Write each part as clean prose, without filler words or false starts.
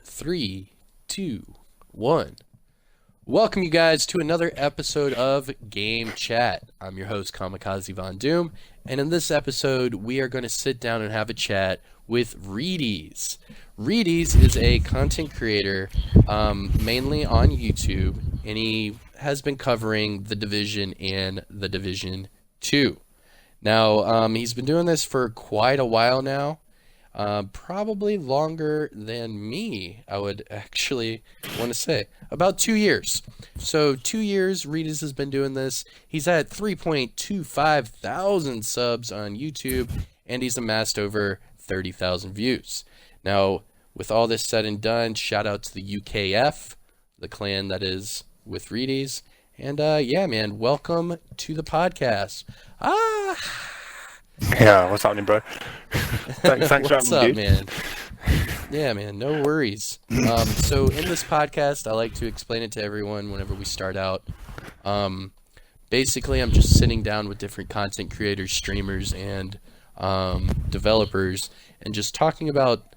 Three, two, one. Welcome, you guys, to another episode of Game Chat. I'm your host, Kamikazevondoom, and in this episode, we are going to sit down and have a chat with Reidyz. Reidyz is a content creator, mainly on YouTube, and he has been covering The Division and The Division 2. Now, he's been doing this for quite a while now. Probably longer than me, I would actually want to say. About 2 years. So 2 years, Reidyz has been doing this. He's at 3.25 thousand subs on YouTube, and he's amassed over 30,000 views. Now, with all this said and done, shout out to the UKF, the clan that is with Reidyz. And yeah, man, welcome to the podcast. Yeah, what's happening, bro? Thanks for What's having up, me. man? Yeah, man, no worries. So in this podcast, I like to explain it to everyone whenever we start out. Basically, I'm just sitting down with different content creators, streamers, and developers, and just talking about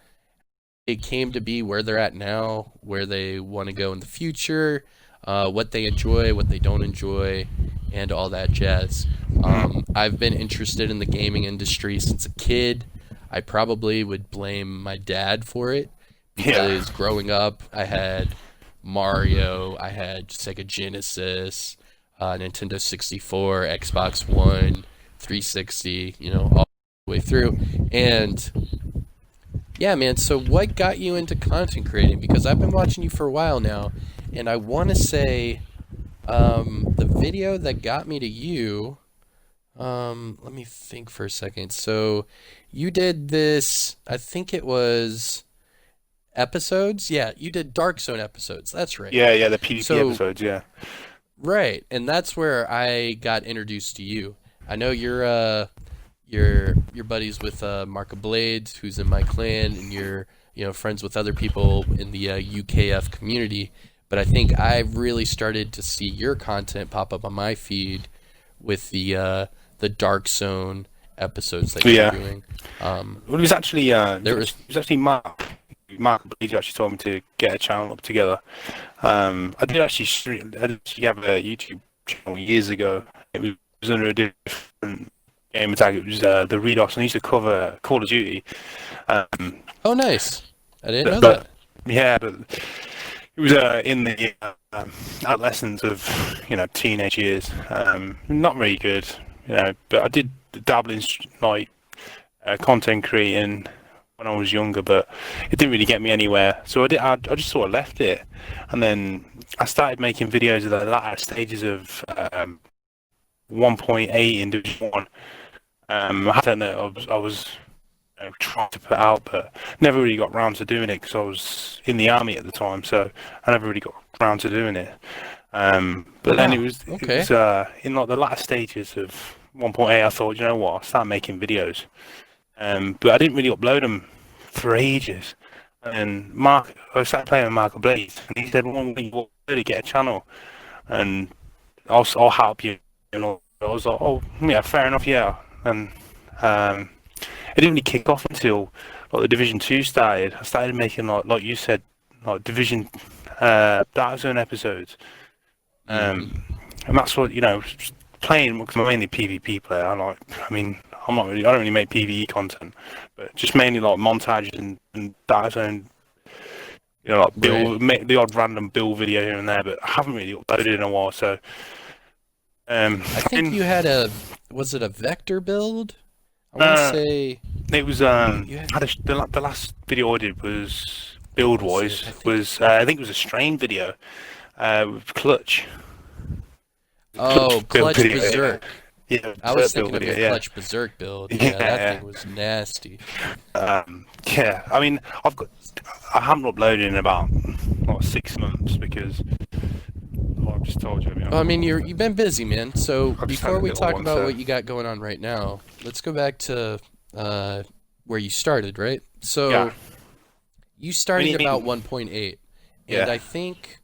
it came to be where they're at now, where they want to go in the future, what they enjoy, what they don't enjoy, and all that jazz. I've been interested in the gaming industry since a kid. I probably would blame my dad for it because growing up, I had Mario, I had Sega Genesis, Nintendo 64, Xbox One, 360, all the way through. And yeah, man, so what got you into content creating? Because I've been watching you for a while now, and I want to say the video that got me to you, let me think for a second. So you did this, I think it was episodes. Yeah, you did Dark Zone episodes. That's right. Yeah, the PvP So, episodes, yeah. right, and that's where I got introduced to you. I know you're buddies with Marco Blades, who's in my clan, and you're friends with other people in the UKF community. But I think I really started to see your content pop up on my feed with the Dark Zone episodes that you're doing. Well, it was actually it was actually Mark Blades who actually told me to get a channel up together. I did actually have a YouTube channel years ago. It was under a different game tag. It was the Reidyz, and I used to cover Call of Duty. Oh, nice! I didn't know that. Yeah, but it was in the adolescence of teenage years. Not really good, but I did dabble in like content creating when I was younger, but it didn't really get me anywhere. So I just sort of left it, and then I started making videos of the latter stages of 1.8 in Division 1. I don't know, I was trying to put out, but never really got round to doing it because I was in the army at the time, so I never really got round to doing it. But then it was in like the latter stages of 1.8. I thought, you know what, I'll start making videos. But I didn't really upload them for ages. And I started playing with Marco Blades, and he said, "Well, you want to get a channel, and I'll help you." I was like, "Oh, yeah, fair enough, yeah." And it didn't really kick off until like the Division 2 started. I started making like you said, like Division Dark Zone episodes. And that's what playing, because I'm mainly PvP player. I don't really make PvE content, but just mainly like montages and Dark Zone, like build, make the odd random build video here and there, but I haven't really uploaded in a while. So I think you had was it a vector build? I want to say it was the last video I did was build wise I think it was a strain video with Clutch. Clutch Berserk. Yeah, I was thinking of your Clutch Berserk build. Yeah, that thing was nasty. I haven't uploaded in about 6 months because I've just told you. You've been busy, man. So before we talk about what you got going on right now, let's go back to where you started, right? So you started about 1.8, and I think,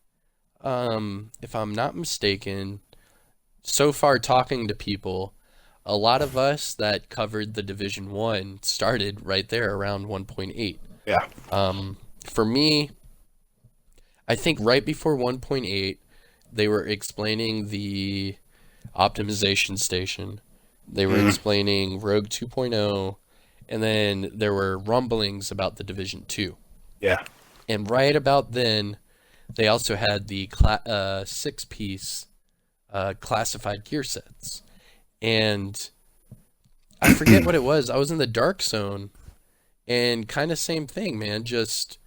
if I'm not mistaken, so far talking to people, a lot of us that covered the Division 1 started right there around 1.8. Yeah. For me, I think right before 1.8, they were explaining the optimization station. They were Mm, explaining Rogue 2.0, and then there were rumblings about the Division 2. yeah. And right about then, they also had the six-piece classified gear sets. And I forget what it was. I was in the dark zone, and kind of same thing, man. Just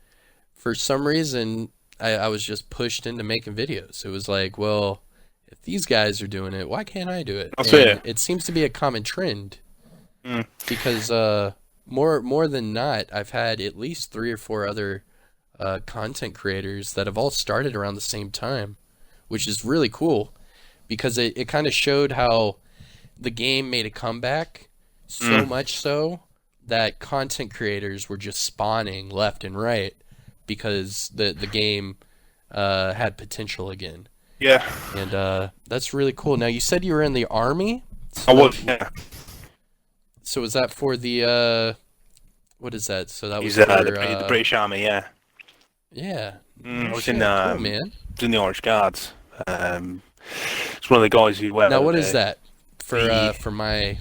for some reason, I was just pushed into making videos. It was like, well, if these guys are doing it, why can't I do it? That's And it. it seems to be a common trend Mm, because more than not, I've had at least three or four other content creators that have all started around the same time, which is really cool because it kind of showed how the game made a comeback, so mm, much so that content creators were just spawning left and right because the game had potential again. yeah. And that's really cool. Now you said you were in the army, I so was. Yeah. so was that for the what is that? So that was He's for the British Army. Yeah. yeah. Mm, No I shit. Cool, man. was in the Orange Guards. Um, it's one of the guys who wear Now what is that the for my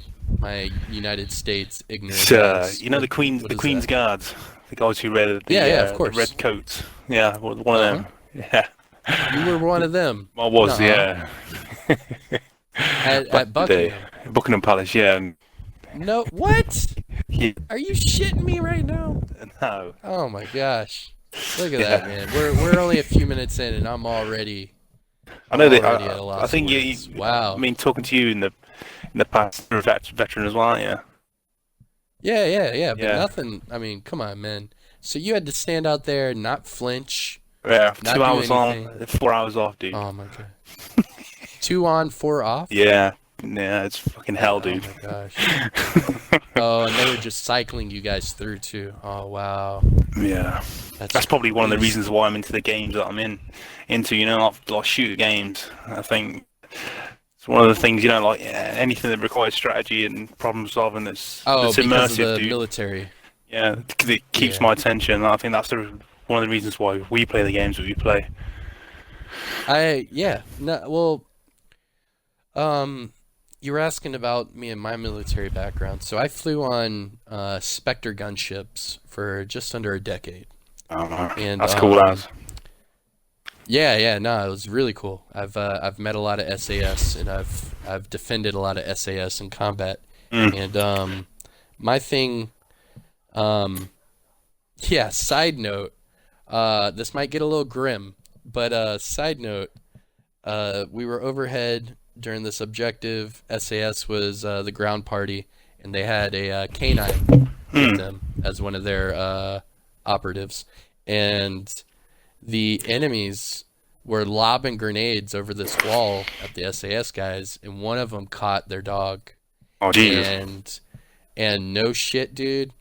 United States ignorant ass? you know What the is Queen's that? Guards, the guys who wear Yeah, yeah, of the course. red coats. Yeah, one of Uh-huh. them. Yeah, You were one of them. I was. Nuh-uh. Yeah, At back in the day, Buckingham. Buckingham Palace. Yeah, No, what? yeah. Are you shitting me right now? No, Oh my gosh. Look at that, yeah. man. We're only a few minutes in and I I'm know that. already at a I loss of think words. I Wow. mean, talking to you in the past, you're a veteran as well, aren't you? Yeah, yeah, yeah, but Yeah, nothing. I mean, come on, man. So you had to stand out there, not flinch, yeah. not Two do hours anything. on, 4 hours off, dude. Oh my god. Two on, four off? Yeah, yeah. It's fucking hell, Oh dude. my gosh. Oh, and they were just cycling you guys through too. Oh wow. Yeah. That's That's probably one of the crazy. reasons why I'm into the games that I'm into. You know, like shooter games. I think it's one of the things. You know, like anything that requires strategy and problem solving Oh, that's because of immersive, the dude. military. Yeah, because it keeps Yeah. my attention. I think that's one of the reasons why we play the games that we play. Yeah. No, well, um, you were asking about me and my military background. So I flew on Spectre gunships for just under a decade. And That's cool, as. yeah, yeah, no, it was really cool. I've met a lot of SAS and I've defended a lot of SAS in combat. Mm. And my thing yeah, side note, this might get a little grim, but side note, we were overhead during this objective. SAS was the ground party, and they had a canine with Mm. them as one of their operatives, and the enemies were lobbing grenades over this wall at the SAS guys, and one of them caught their dog, Oh Jesus. and no shit, dude.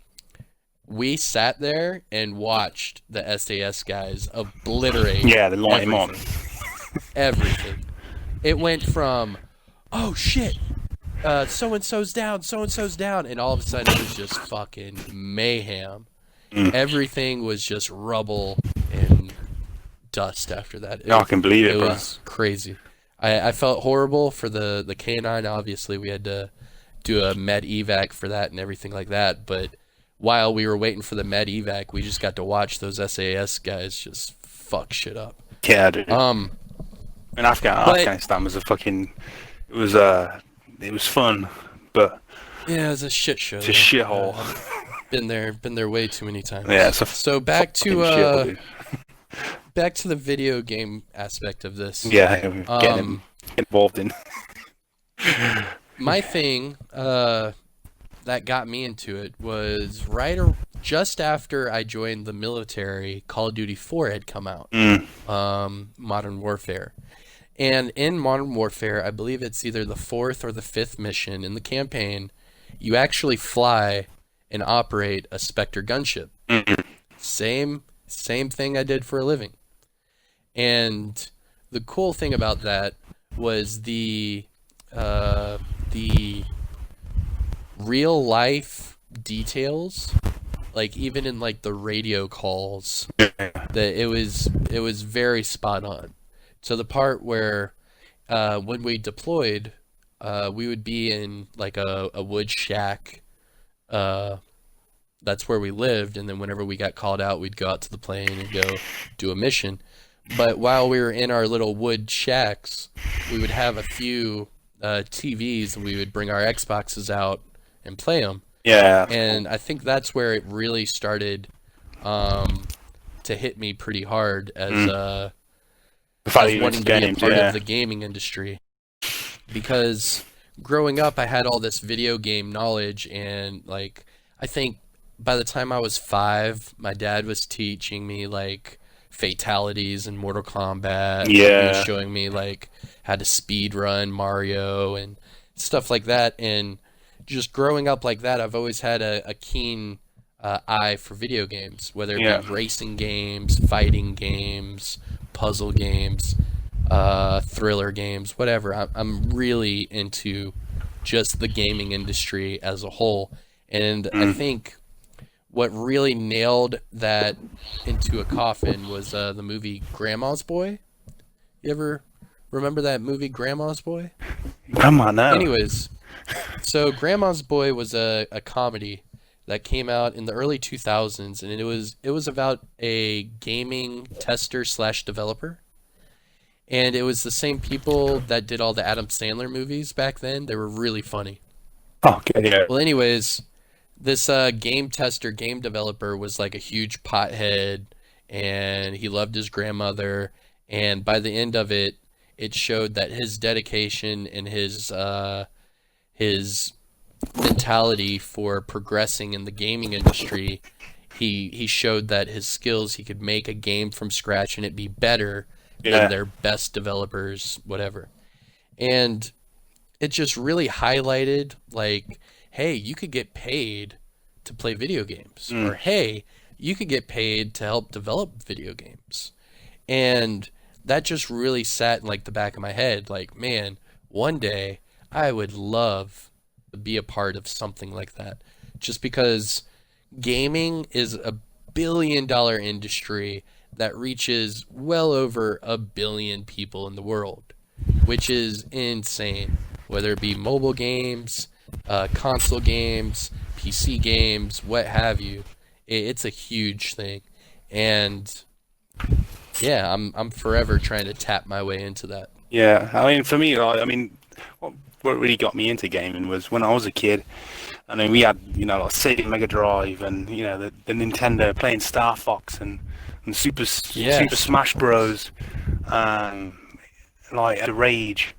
We sat there and watched the SAS guys obliterate Yeah, they light him on. everything. Everything. It went from, oh shit, so and so's down, and all of a sudden it was just fucking mayhem. Mm. Everything was just rubble and dust after that. Yeah, I can believe It it, bro. was crazy. I felt horrible for the canine. Obviously, we had to do a med evac for that and everything like that. But while we were waiting for the med evac, we just got to watch those SAS guys just fuck shit up. Yeah, dude. Um, And but Afghanistan was it was it was fun, but yeah, it was a shit show. it's a Though. shithole. I've been there way too many times. Yeah, it's a So fucking shithole, dude. back to the video game aspect of this. Yeah, get involved in. My thing that got me into it was just after I joined the military. Call of Duty 4 had come out. Mm. Modern Warfare. And in Modern Warfare, I believe it's either the fourth or the fifth mission in the campaign, you actually fly and operate a Spectre gunship. Mm. Same thing I did for a living. And the cool thing about that was the real life details like even in like the radio calls, Yeah. that it was very spot on. So the part where when we deployed, we would be in like a wood shack. Uh, that's where we lived, and then whenever we got called out, we'd go out to the plane and go do a mission. But while we were in our little wood shacks, we would have a few TVs, and we would bring our Xboxes out and play them. Yeah. And I think that's where it really started um, to hit me pretty hard The fact that as you wanting into to be a games, part yeah. of the gaming industry. Because growing up, I had all this video game knowledge, and like I think by the time I was 5, my dad was teaching me like fatalities in Mortal Kombat. He was Yeah. showing me like how to speed run Mario and stuff like that. And just growing up like that, I've always had a keen eye for video games, whether it Yeah. be racing games, fighting games, puzzle games, thriller games, whatever. I'm really into just the gaming industry as a whole. And I think what really nailed that into a coffin was the movie Grandma's Boy. You ever remember that movie Grandma's Boy? Come on now. Anyways, so Grandma's Boy was a comedy that came out in the early 2000s, and it was about a gaming tester slash developer. And it was the same people that did all the Adam Sandler movies back then. They were really funny. Okay, yeah. Well, anyways, this game tester, game developer was like a huge pothead, and he loved his grandmother. And by the end of it, it showed that his dedication and his mentality for progressing in the gaming industry, he showed that his skills, he could make a game from scratch and it be better Yeah. than their best developers, whatever. And it just really highlighted like, hey, you could get paid to play video games, or hey, you could get paid to help develop video games. And that just really sat in like the back of my head, like, man, one day I would love to be a part of something like that. Just because gaming is a billion-dollar industry that reaches well over a billion people in the world, which is insane. Whether it be mobile games, console games, PC games, what have you, it's a huge thing. And yeah, I'm forever trying to tap my way into that. Yeah, I mean, for me, like, I mean, what really got me into gaming was when I was a kid. I mean, we had, like Sega Mega Drive and, the Nintendo playing Star Fox and Super Yes. Smash Bros. Um, like the Rage.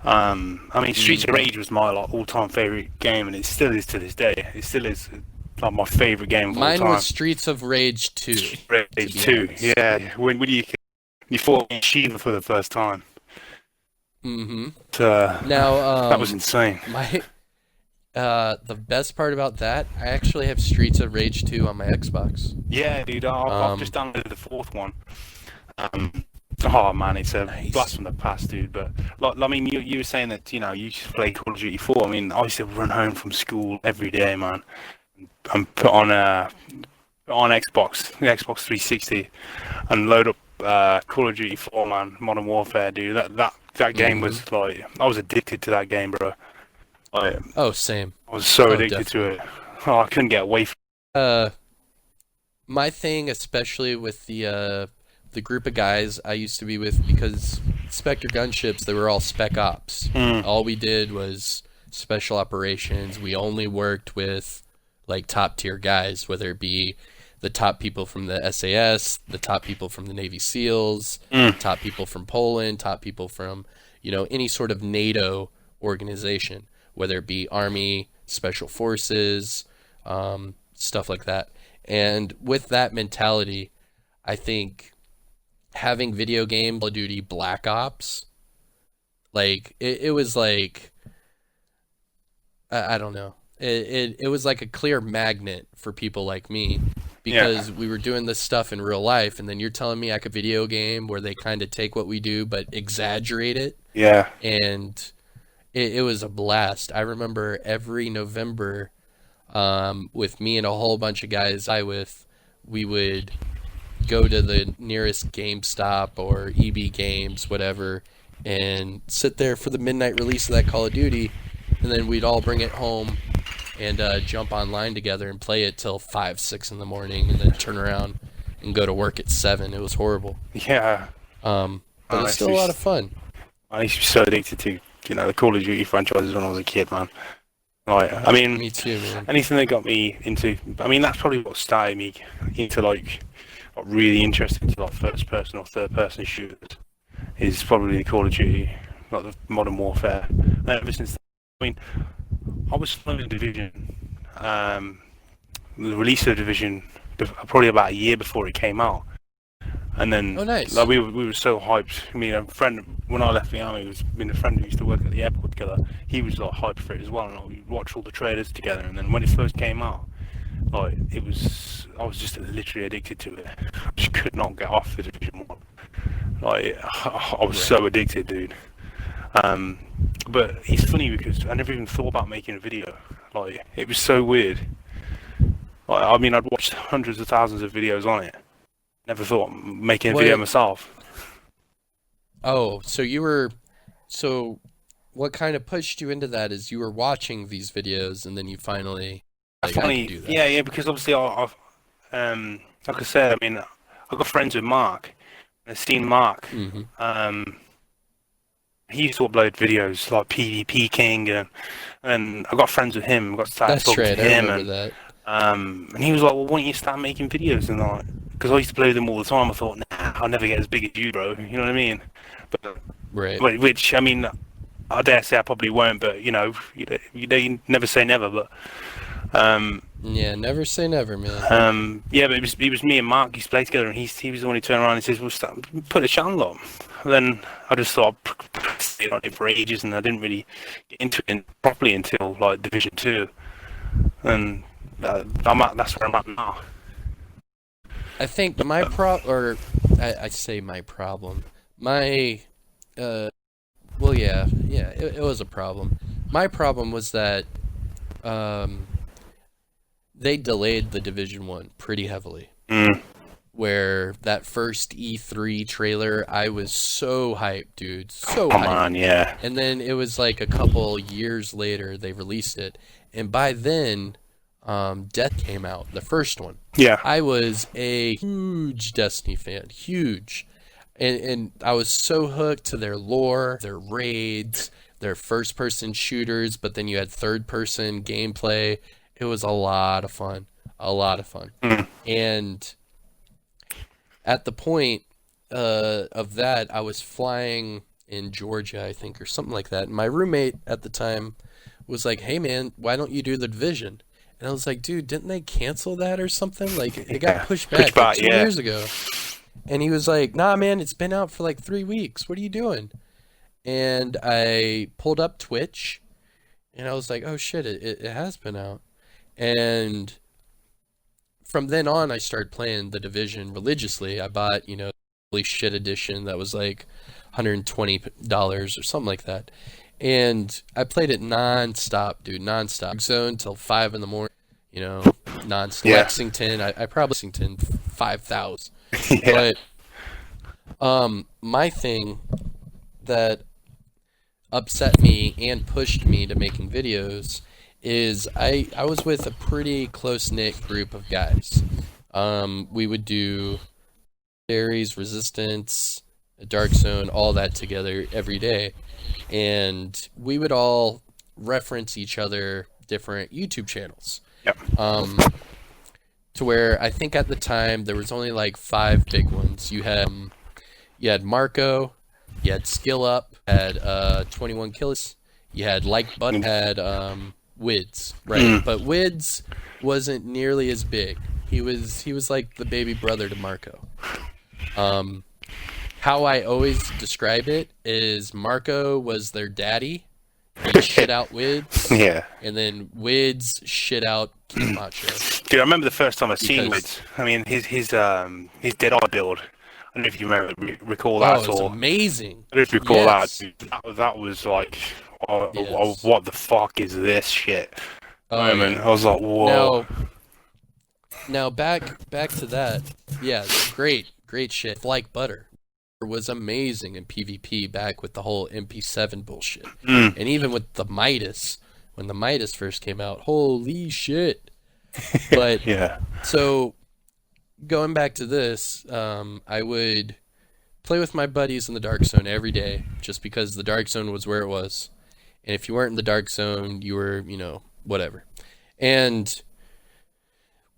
I mean, Streets of Rage was my like all-time favorite game, and it still is to this day. It still is like my favorite game of all Mine time. was Streets of Rage 2. Rage be 2, honest. yeah. When you fought Shiva for the first time, Mm-hmm. that Now, was insane. my the best part about that, I actually have Streets of Rage 2 on my Xbox. Yeah, dude, I've just downloaded the fourth one. Oh man, it's a Nice. blast from the past, dude. But like, I mean, you were saying that you used to play Call of Duty 4. I mean, I used to run home from school every day, man, and put on Xbox, the Xbox 360, and load up Call of Duty 4, man, Modern Warfare, dude. That game was like, I was addicted to that game, bro. I Oh, same. I was so Oh, addicted to it. Oh, I couldn't get away from My thing, especially with the group of guys I used to be with, because Spectre gunships, they were all spec ops. it. All we did was special operations. We only worked with like top tier guys, whether it be the top people from the SAS, the top people from the Navy SEALs, top people from Poland, top people from, any sort of NATO organization, whether it be Army, Special Forces, stuff like that. And with that mentality, I think having video game Call of Duty Black Ops, like it was like I don't know. It was like a clear magnet for people like me, because we were doing this stuff in real life, and then you're telling me like a video game where they kind of take what we do but exaggerate it, Yeah. and it was a blast. I remember every November with me and a whole bunch of guys we would go to the nearest GameStop or EB Games, whatever, and sit there for the midnight release of that Call of Duty, and then we'd all bring it home and jump online together and play it till 5, 6 in the morning, and then turn around and go to work at 7. It was horrible. Yeah. But it's still a lot of fun. I used to be so addicted to, the Call of Duty franchises when I was a kid, man. Like, I mean, Me too, man. anything that got me into, I mean, that's probably what started me into, like, got really interested into, like, first-person or third-person shooters, is probably Call of Duty, like the Modern Warfare. And ever since then, I mean, I was following Division, the release of Division, probably about a year before it came out. And then, Oh, nice. like, we were so hyped. I mean, a friend, when I left the army, a friend who used to work at the airport together. He was like hyped for it as well, and like, we'd watch all the trailers together. And then when it first came out, like, I was just literally addicted to it. I just could not get off the Division 1. Like, I was so addicted, dude. But it's funny because I never even thought about making a video. Like, it was so weird. Like, I mean, I'd watched hundreds of thousands of videos on it. Never thought of making a video myself. Oh, so what kind of pushed you into that is you were watching these videos and then you finally, I can do that. Yeah, because obviously I've, like I said, I mean, I got friends with Mark. I've seen Mark. Mm-hmm. He used to upload videos like PvP King, and I got friends with him. Got started That's talking right, to I him, remember that. and he was like, "Well, why don't you start making videos?" And like, because I used to play with him all the time, I thought, "Nah, I'll never get as big as you, bro." You know what I mean? But Right. which I mean, I dare say I probably won't, but you never say never. But Yeah, never say never, man. yeah, but it was me and Mark used to play together, and he was the one who turned around and says, "Well, put a channel on." And then I just thought I'd stayed on it for ages, and I didn't really get into it properly until like Division 2, and that's where I'm at now. I think I say my problem. My, well, yeah, it was a problem. My problem was that, they delayed the Division 1 pretty heavily. Where that first E3 trailer, I was so hyped, dude. So Come hyped. on, yeah. And then it was like a couple years later they released it. And by then, Death came out, the first one. Yeah. I was a huge Destiny fan. Huge. And I was so hooked to their lore, their raids, their first-person shooters, but then you had third-person gameplay. It was a lot of fun. A lot of fun. And at the point of that, I was flying in Georgia, I think, or something like that. And my roommate at the time was like, "Hey, man, why don't you do the Division?" And I was like, "Dude, didn't they cancel that or something? Like, it got pushed back like 2 years ago." And he was like, "Nah, man, it's been out for like 3 weeks. What are you doing?" And I pulled up Twitch, and I was like, "Oh, shit, it has been out." And from then on, I started playing the Division religiously. I bought, holy shit edition that was like $120 or something like that. And I played it non-stop, dude, non-stop. Zone till 5 in the morning, non-stop. Yeah. Lexington, I probably Lexington 5,000. Yeah. But my thing that upset me and pushed me to making videos is I was with a pretty close-knit group of guys. We would do Ares, Resistance, Dark Zone, all that together every day. And we would all reference each other different YouTube channels. Yep. To where I think at the time there was only like 5 big ones. You had Marco, you had Skill Up, had 21 Kills, you had Like Button, had Wids, right? But Wids wasn't nearly as big. He was like the baby brother to Marco. How I always describe it is Marco was their daddy. He shit out Wids. Yeah. And then Wids shit out King Macho. Dude, I remember the first time I seen Wids. I mean, his Dead Eye build. I don't know if you recall that it was amazing. I don't know if you recall Yes. that. That was like, Yes. what the fuck is this shit? Oh moment. yeah. I was like, whoa. Now, now back to that. Yeah, great shit. Like butter was amazing in PvP back with the whole MP7 bullshit, Mm. and even with the Midas when the Midas first came out. Holy shit! But Yeah. so going back to this, I would play with my buddies in the Dark Zone every day, just because the Dark Zone was where it was, and if you weren't in the Dark Zone, you were, whatever. And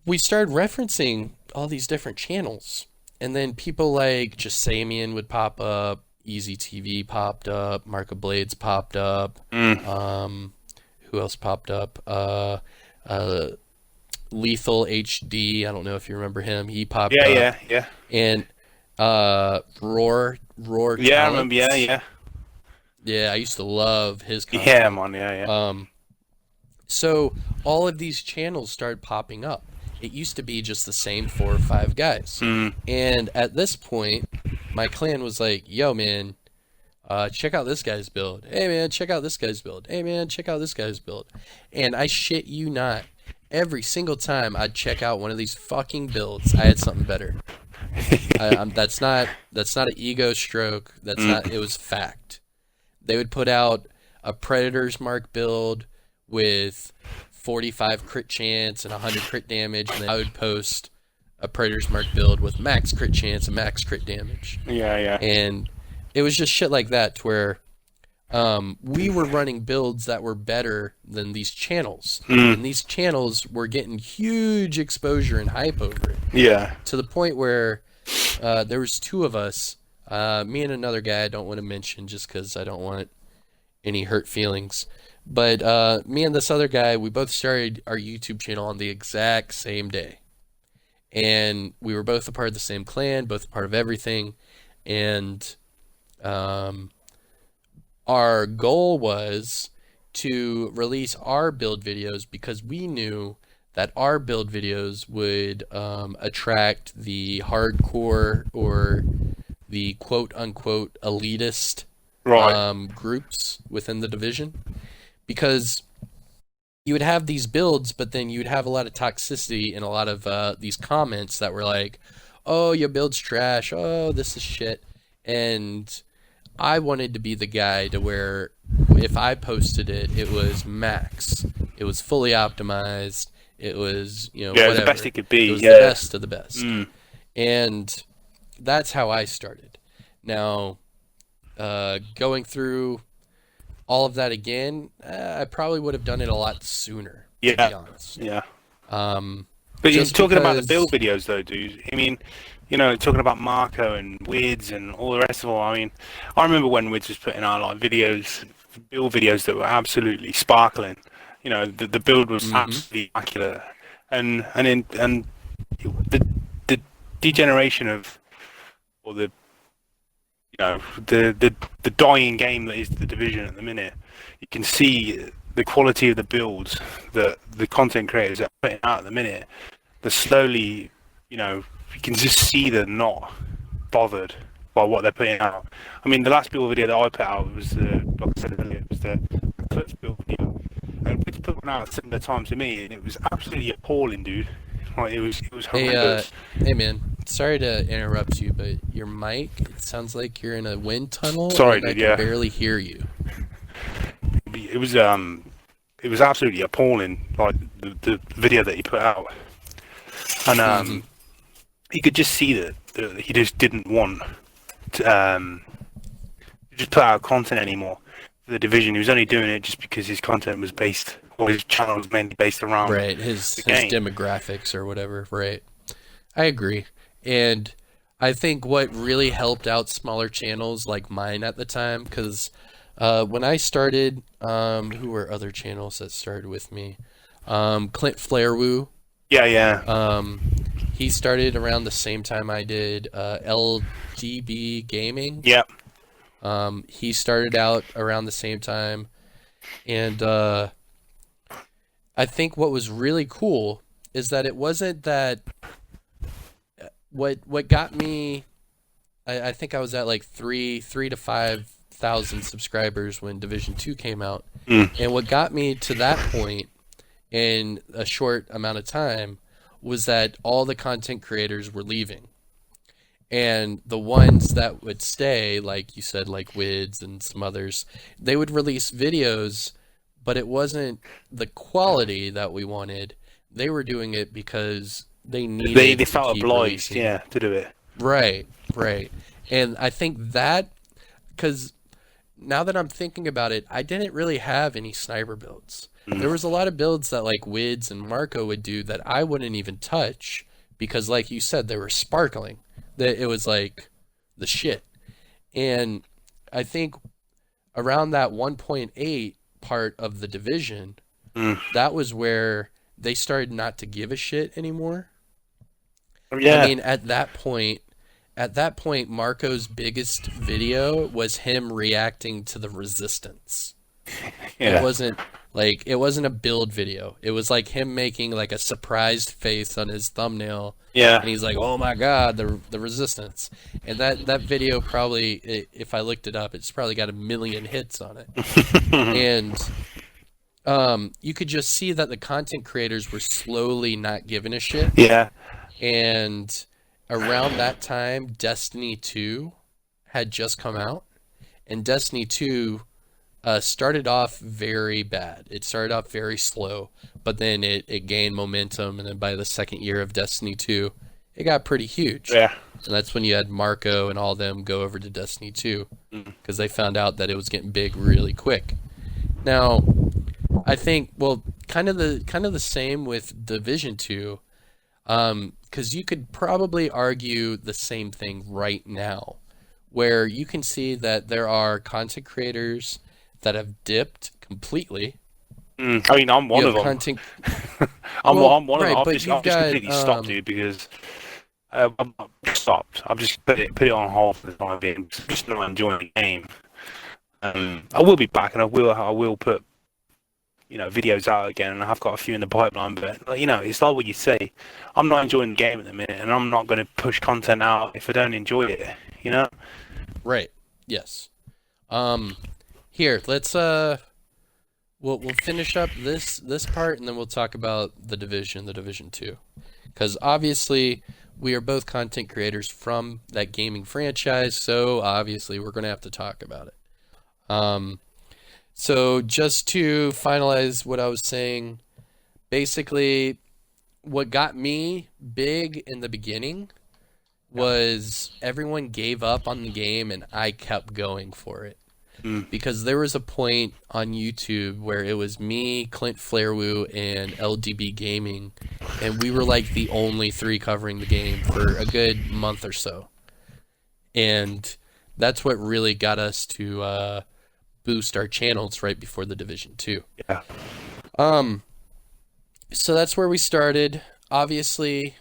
we started referencing all these different channels, and then people like Jasamian would pop up, Easy TV popped up, Mark of Blades popped up. Mm. Who else popped up? Uh, Lethal HD. I don't know if you remember him. He popped Yeah, up, yeah, yeah. and Roar Yeah, I remember. Yeah, Talents. yeah. Yeah, I used to love his Yeah, content. man. Yeah, yeah. So all of these channels started popping up. It used to be just the same 4 or 5 guys. Mm. And at this point, my clan was like, yo, man, check out this guy's build. Hey, man, check out this guy's build. Hey, man, check out this guy's build. And I shit you not, every single time I'd check out one of these fucking builds, I had something better. That's not an ego stroke. That's not. It was fact. They would put out a Predator's Mark build with 45 crit chance and 100 crit damage, and then I would post a Predator's Mark build with max crit chance and max crit damage. Yeah, yeah. And it was just shit like that to where we were running builds that were better than these channels. And these channels were getting huge exposure and hype over it. Yeah. To the point where there was 2 of us, me and another guy I don't want to mention just because I don't want any hurt feelings. But me and this other guy, we both started our YouTube channel on the exact same day. And we were both a part of the same clan, both a part of everything. And our goal was to release our build videos because we knew that our build videos would attract the hardcore or the quote-unquote elitist groups within the division. Because you would have these builds, but then you'd have a lot of toxicity and a lot of these comments that were like, oh, your build's trash, oh, this is shit. And I wanted to be the guy to where if I posted it, it was max. It was fully optimized. It was, Yeah, whatever. it was the best it could be. It was Yeah. the best of the best. And that's how I started. Now, going through all of that again, I probably would have done it a lot sooner, to be honest. Yeah. Um, But you're just talking about the because- build videos, though, dude. I mean, talking about Marco and Wids and all the rest of them. I mean, I remember when Wids was putting out like build videos that were absolutely sparkling. The build was absolutely immaculate, and the degeneration of, or the the dying game that is the division at the minute. You can see the quality of the builds that the content creators are putting out at the minute. They're slowly, you can just see they're not bothered by what they're putting out. I mean, the last build video that I put out was like I said earlier, was the Clutch build video, and we put one out similar times to me, and it was absolutely appalling, dude. Like it was horrendous. Hey man, sorry to interrupt you, but your mic, it sounds like you're in a wind tunnel. Sorry, and I dude, can yeah. barely hear you. It was absolutely appalling, like the video that he put out, and you could just see that he just didn't want to just put out content anymore for the division. He was only doing it just because his content was based, or his channel was mainly based around his game. demographics or whatever. Right, I agree, and I think what really helped out smaller channels like mine at the time, because when I started, who were other channels that started with me? Clint Flairwoo. Yeah. He started around the same time I did. LGB Gaming. Yeah. He started out around the same time, and I think what was really cool is that it wasn't that. What got me, I think I was at like 3,000 to 5,000 subscribers when Division 2 came out, and what got me to that point in a short amount of time was that all the content creators were leaving. And the ones that would stay, like you said, like Wids and some others, they would release videos, but it wasn't the quality that we wanted. They were doing it because they They needed to felt keep obliged, releasing. yeah, to do it. Right, right. And I think that, because now that I'm thinking about it, I didn't really have any sniper builds. There was a lot of builds that like Wids and Marco would do that I wouldn't even touch because, like you said, they were sparkling. That it was like the shit. And I think around that 1.8 part of the division, Mm. that was where they started not to give a shit anymore. I Yeah, mean, at that point, Marco's biggest video was him reacting to the resistance. It yeah, wasn't it wasn't a build video. It was like him making like a surprised face on his thumbnail, yeah. and he's like, "Oh my God, the resistance!" And that video probably, if I looked it up, it's probably got 1 million hits on it. And you could just see that the content creators were slowly not giving a shit. Yeah, And around that time, Destiny 2 had just come out, and Destiny 2 started off very bad. It started off very slow, but then it gained momentum, and then by the second year of Destiny 2, it got pretty huge. yeah. And that's when you had Marco and all them go over to Destiny 2 because they found out that it was getting big really quick. Now, I think, well, kind of the same with Division 2, because you could probably argue the same thing right now, where you can see that there are content creators that have dipped completely. I mean, I'm You one of have them. content, I'm, well, I'm one of them. right, but I've you've just got, completely stopped, dude, because I've stopped. I've just put it on hold for the time being. I'm just not enjoying the game. I will be back, and I will put videos out again, and I've got a few in the pipeline. But like, it's like what you say. I'm not enjoying the game at the minute, and I'm not going to push content out if I don't enjoy it. You know? right, yes. Um, Here, let's we'll finish up this part, and then we'll talk about the Division 2. Because obviously we are both content creators from that gaming franchise, so obviously we're going to have to talk about it. Um, so just to finalize what I was saying, basically what got me big in the beginning was everyone gave up on the game and I kept going for it. Mm. Because there was a point on YouTube where it was me, Clint Flairwoo, and LDB Gaming, and we were like the only three covering the game for a good month or so. And that's what really got us to boost our channels right before the Division 2. Yeah. Um, so that's where we started. Obviously,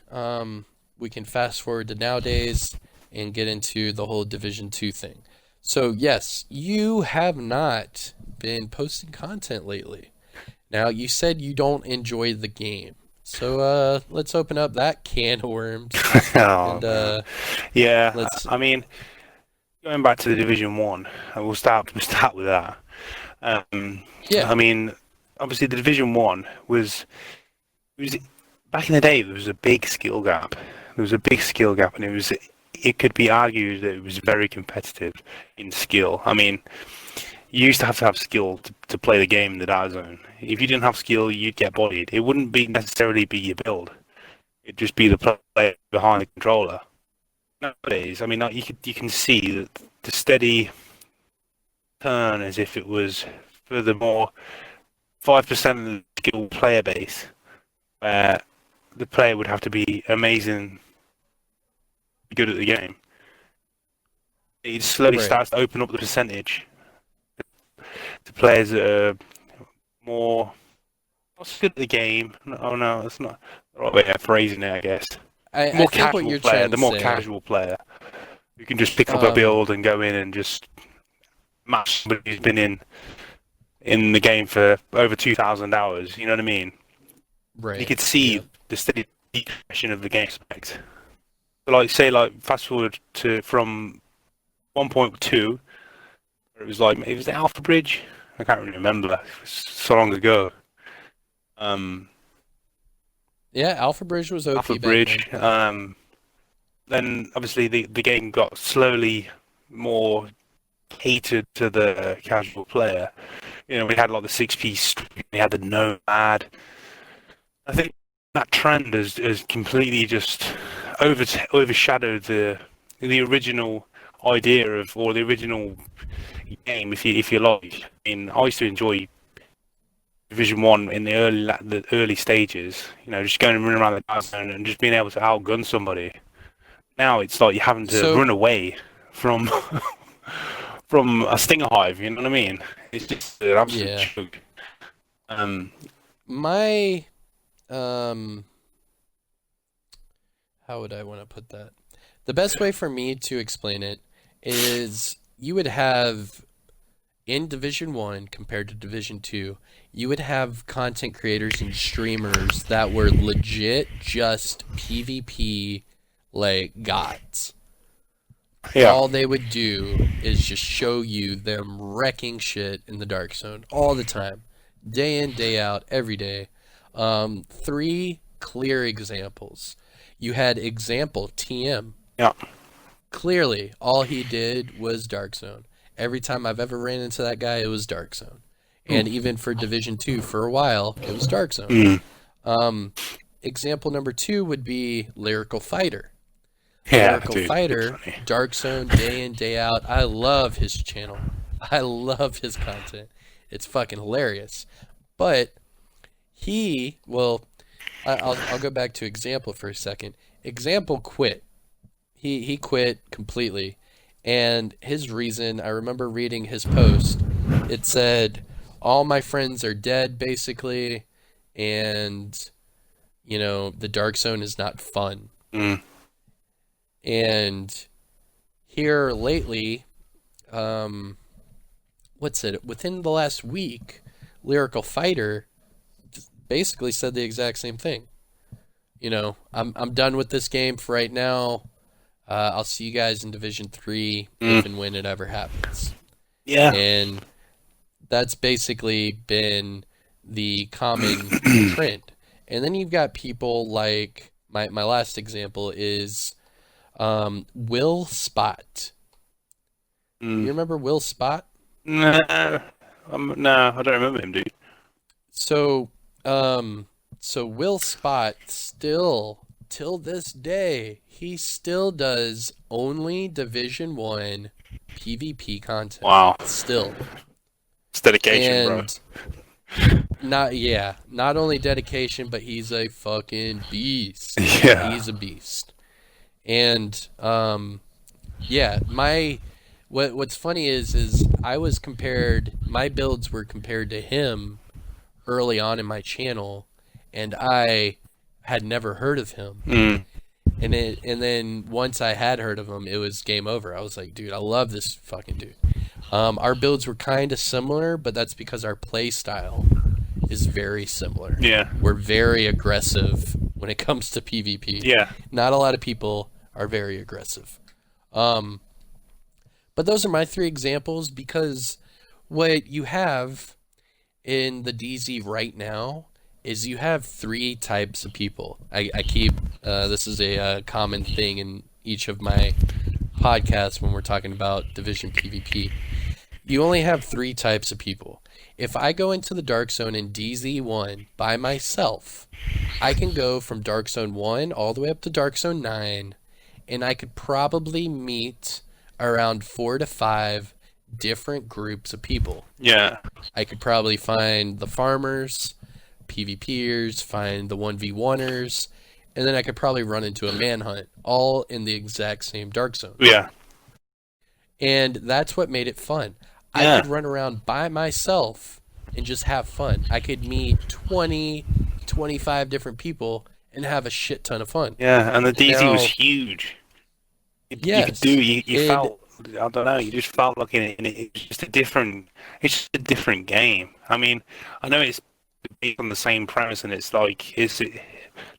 we can fast forward to nowadays and get into the whole Division 2 thing. So, yes, you have not been posting content lately. Now, you said you don't enjoy the game. So, let's open up that can of worms. Oh And, man. Yeah. let's, I mean, going back to the Division One, we'll start with that. yeah, I mean, obviously the Division One was back in the day. There was a big skill gap. There was a big skill gap, and it could be argued that it was very competitive in skill. I mean, you used to have skill to play the game in the data zone. If you didn't have skill, you'd get bodied. It wouldn't be necessarily be your build. It'd just be the player behind the controller. Nowadays, I mean, like, you can see that the steady turn as if it was for the more 5% of the skilled player base, where the player would have to be amazing, good at the game. It slowly right. starts to open up the percentage to players that are more not good at the game. Oh no, that's not the right way of phrasing it, I guess. I More think what casual you're player, trying the to more say, casual player who can just pick up a um, build and go in and just match somebody who's been in the game for over 2,000 hours. You know what I mean? You right, could yeah, see the steady progression of the game spec. So like say like fast forward to from 1.2, where it was like it was the Alpha Bridge. I can't really remember. It was so long ago. Um, Yeah, Alpha Bridge was Alpha OP back then. Bridge. Then obviously the game got slowly more catered to the casual player. You know, we had like the 6-piece, we had the Nomad. I think that trend has completely just overshadowed the original idea of, or the original game, if you like. I mean, I used to enjoy Division One in the early stages. You know, just going and running around the dark zone and just being able to outgun somebody. Now it's like you're having to So run away from from a stinger hive. You know what I mean? It's just an absolute yeah, joke. Um, my um, how would I want to put that? The best way for me to explain it is you would have in Division 1 compared to Division 2, you would have content creators and streamers that were legit just PvP like gods. yeah, All they would do is just show you them wrecking shit in the Dark Zone all the time, day in, day out, every day. Three clear examples. You had example TM. yeah. Clearly, all he did was Dark Zone. Every time I've ever ran into that guy, it was Dark Zone. And even for Division 2 for a while, it was Dark Zone. Mm. Example number 2 would be Lyrical Fighter. Yeah, Lyrical dude, Fighter, funny. Dark Zone, day in, day out. I love his channel. I love his content. It's fucking hilarious. But I'll go back to Example for a second. Example quit. He quit completely. And his reason, I remember reading his post. It said, all my friends are dead, basically, and, the Dark Zone is not fun. Mm. And here lately, within the last week, Lyrical Fighter basically said the exact same thing. I'm done with this game for right now. I'll see you guys in Division 3 if and when it ever happens. Yeah. And that's basically been the common trend. And then you've got people like, my last example is Will Spot. You remember Will Spot? No, no, I don't remember him, dude. So Will Spot still, till this day, he still does only Division 1 PvP content. Wow. Still. It's dedication, And not only dedication, but he's a fucking beast. Yeah. He's a beast. And what's funny is my builds were compared to him early on in my channel, and I had never heard of him. Mm. And then once I had heard of him, it was game over. I was like, dude, I love this fucking dude. Our builds were kind of similar, but that's because our play style is very similar. Yeah. We're very aggressive when it comes to PvP. Yeah. Not a lot of people are very aggressive. But those are my 3 examples, because what you have in the DZ right now is you have 3 types of people. I keep this is a common thing in each of my podcasts when we're talking about Division PvP. You only have 3 types of people. If I go into the Dark Zone in DZ1 by myself, I can go from Dark Zone 1 all the way up to Dark Zone 9, and I could probably meet around 4 to 5 different groups of people. Yeah. I could probably find the farmers, PvPers, find the 1v1ers, and then I could probably run into a manhunt, all in the exact same Dark Zone. Yeah. And that's what made it fun. Yeah. I could run around by myself and just have fun. I could meet 20, 25 different people and have a shit ton of fun. Yeah, and the DZ Now- was huge. You Yes. you And- felt, I don't know, you just felt like it's just it's just a different game. I mean, I know it's based on the same premise, and it's like,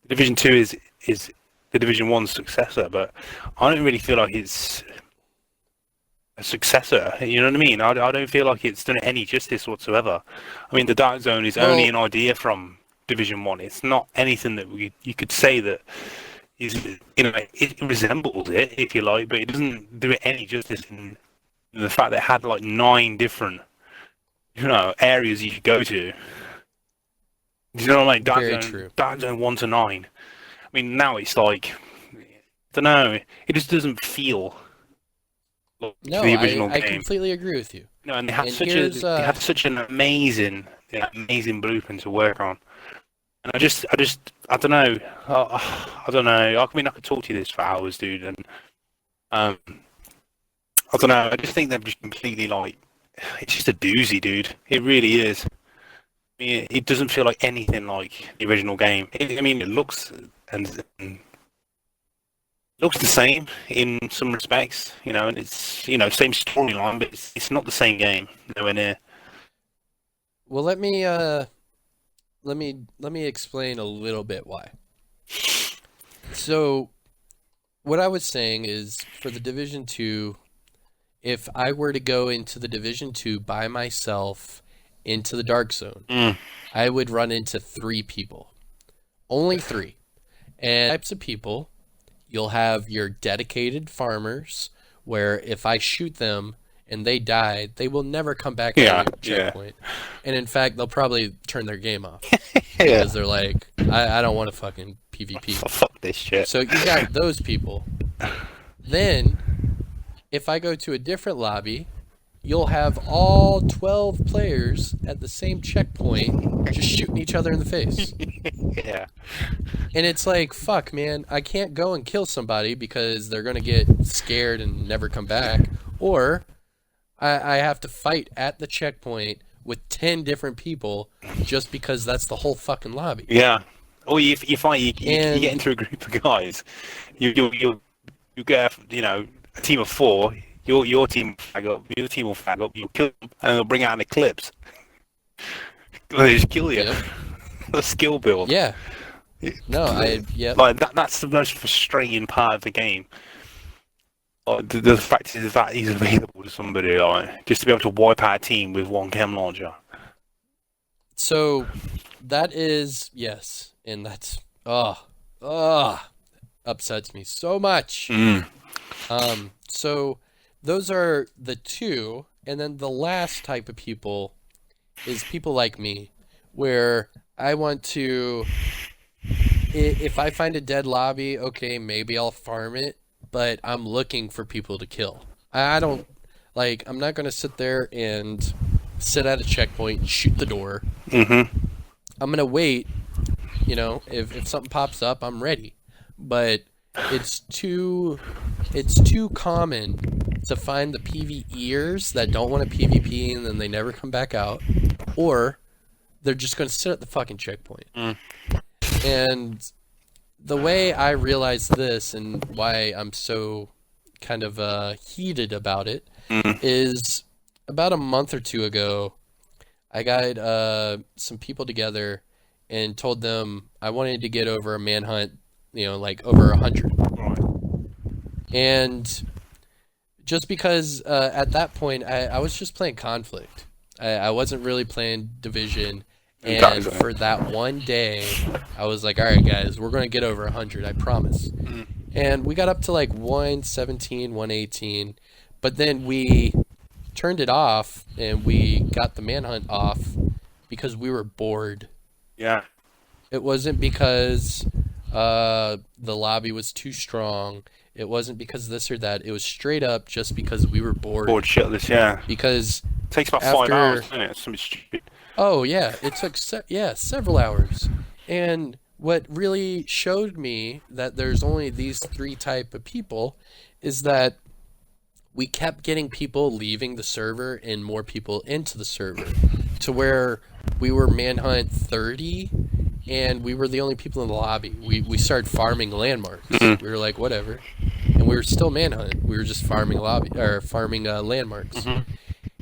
Division 2 is the Division 1's successor, but I don't really feel like it's a successor. You know what I mean? I don't feel like it's done it any justice whatsoever. I mean, the Dark Zone is only an idea from Division 1. It's not anything that you could say that is, it resembles it, if you like, but it doesn't do it any justice in the fact that it had like 9 different, areas you could go to. Do you know what I mean? Dark Zone 1 to 9. I mean, now it's like, I don't know, it just doesn't feel like the original game. I completely agree with you. No, and they had such an amazing blueprint to work on. And I don't know. I don't know. I mean, I could talk to you this for hours, dude. And I don't know. I just think they're just completely like, it's just a doozy, dude. It really is. I mean, it doesn't feel like anything like the original game. I mean, it looks and looks the same in some respects, and it's same storyline, but it's not the same game. Nowhere near. Well, let me explain a little bit why. So, what I was saying is, for the Division 2, if I were to go into the Division 2 by myself into the Dark Zone, I would run into 3 people. Only 3. And types of people, you'll have your dedicated farmers, where if I shoot them and they die, they will never come back to the checkpoint. And in fact, they'll probably turn their game off. Because they're like, I don't want to fucking PvP. Fuck this shit. So you got those people. Then, if I go to a different lobby, you'll have all 12 players at the same checkpoint just shooting each other in the face. Yeah. And it's like, fuck, man, I can't go and kill somebody because they're going to get scared and never come back. Or I have to fight at the checkpoint with 10 different people just because that's the whole fucking lobby. Yeah. Or you get into a group of guys. You get a team of 4. Your team will flag up. Your team will flag up. You'll kill them, and they'll bring out an eclipse. They just kill you. Yep. The skill build. Yeah. No, Like that's the most frustrating part of the game. The fact is that he's available to somebody, like, just to be able to wipe out a team with one chem launcher. So that is, yes, and that's upsets me so much. So those are the 2, and then the last type of people is people like me, where I want to, if I find a dead lobby, okay, maybe I'll farm it, but I'm looking for people to kill. I don't, like, I'm not going to sit there and sit at a checkpoint and shoot the door. I'm going to wait, if something pops up, I'm ready. But it's too common to find the PvEers that don't want to PvP and then they never come back out, or they're just going to sit at the fucking checkpoint. And the way I realized this and why I'm so kind of heated about it is about a month or 2 ago, I got some people together and told them I wanted to get over a manhunt, like over 100. And just because at that point I was just playing Conflict. I wasn't really playing Division. And for that one day, I was like, all right, guys, we're going to get over 100, I promise. And we got up to like 117, 118. But then we turned it off and we got the manhunt off because we were bored. Yeah. It wasn't because the lobby was too strong. It wasn't because this or that. It was straight up just because we were bored. Bored shitless, yeah. Because it takes about 5 hours, doesn't it? Something stupid. Oh, yeah. It took several hours. And what really showed me that there's only these 3 type of people is that we kept getting people leaving the server and more people into the server to where we were manhunt 30 and we were the only people in the lobby. We started farming landmarks. We were like, whatever. And we were still manhunt. We were just farming landmarks.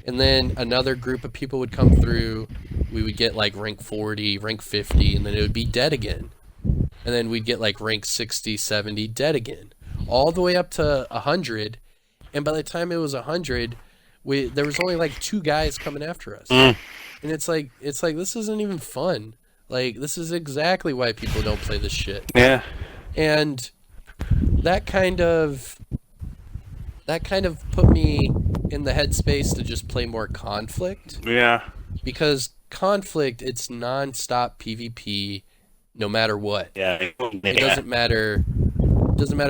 And then another group of people would come through. We would get like rank 40, rank 50, and then it would be dead again. And then we'd get like rank 60, 70, dead again. All the way up to 100. And by the time it was 100, there was only like 2 guys coming after us. And it's like this isn't even fun. Like, this is exactly why people don't play this shit. Yeah. And that kind of put me in the headspace to just play more Conflict. Yeah. Because Conflict, it's non-stop PvP no matter what. Yeah. It doesn't matter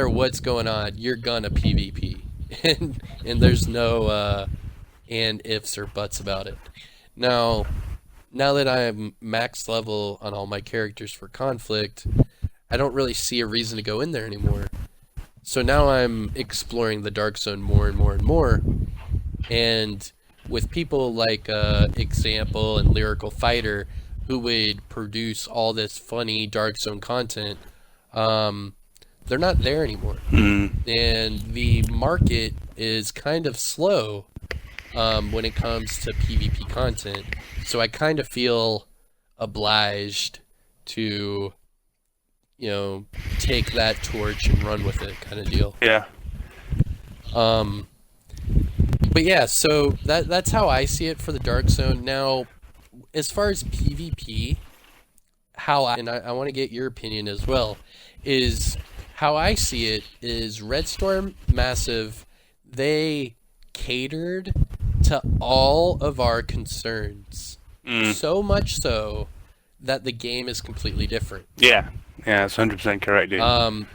what's going on, you're gonna PvP. And there's no and ifs or buts about it. Now that I'm max level on all my characters for Conflict, I don't really see a reason to go in there anymore. So now I'm exploring the Dark Zone more and more and more. And with people like Example and Lyrical Fighter, who would produce all this funny Dark Zone content, they're not there anymore. And the market is kind of slow when it comes to PvP content. So I kind of feel obliged to, take that torch and run with it, kind of deal. Yeah. But yeah, so that's how I see it for the Dark Zone. Now, as far as PvP, I want to get your opinion as well, is how I see it is Red Storm Massive, they catered to all of our concerns. So much so that the game is completely different. Yeah. Yeah, that's 100% correct, dude.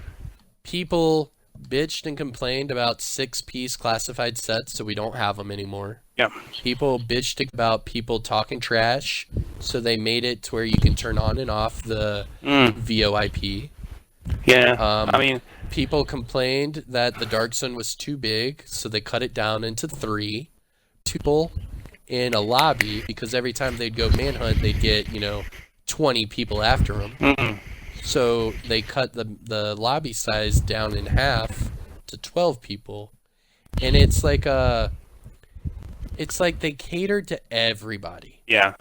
People bitched and complained about 6-piece classified sets, so we don't have them anymore. Yeah. People bitched about people talking trash, so they made it to where you can turn on and off the VoIP. Yeah. People complained that the Dark Zone was too big, so they cut it down into 3 people in a lobby, because every time they'd go manhunt, they'd get 20 people after them. So they cut the lobby size down in half to 12 people, and it's like they catered to everybody. Yeah.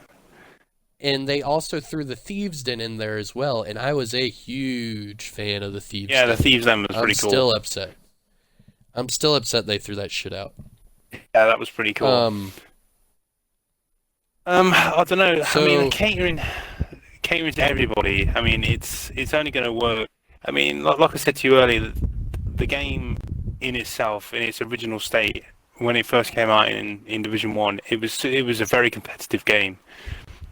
And they also threw the Thieves Den in there as well, and I was a huge fan of the Thieves Den. Yeah, the Thieves Den was pretty cool. I'm still upset they threw that shit out. Yeah, that was pretty cool. I don't know. So, catering to everybody. It's only going to work. Like I said to you earlier, the game in itself, in its original state, when it first came out in Division 1, it was a very competitive game.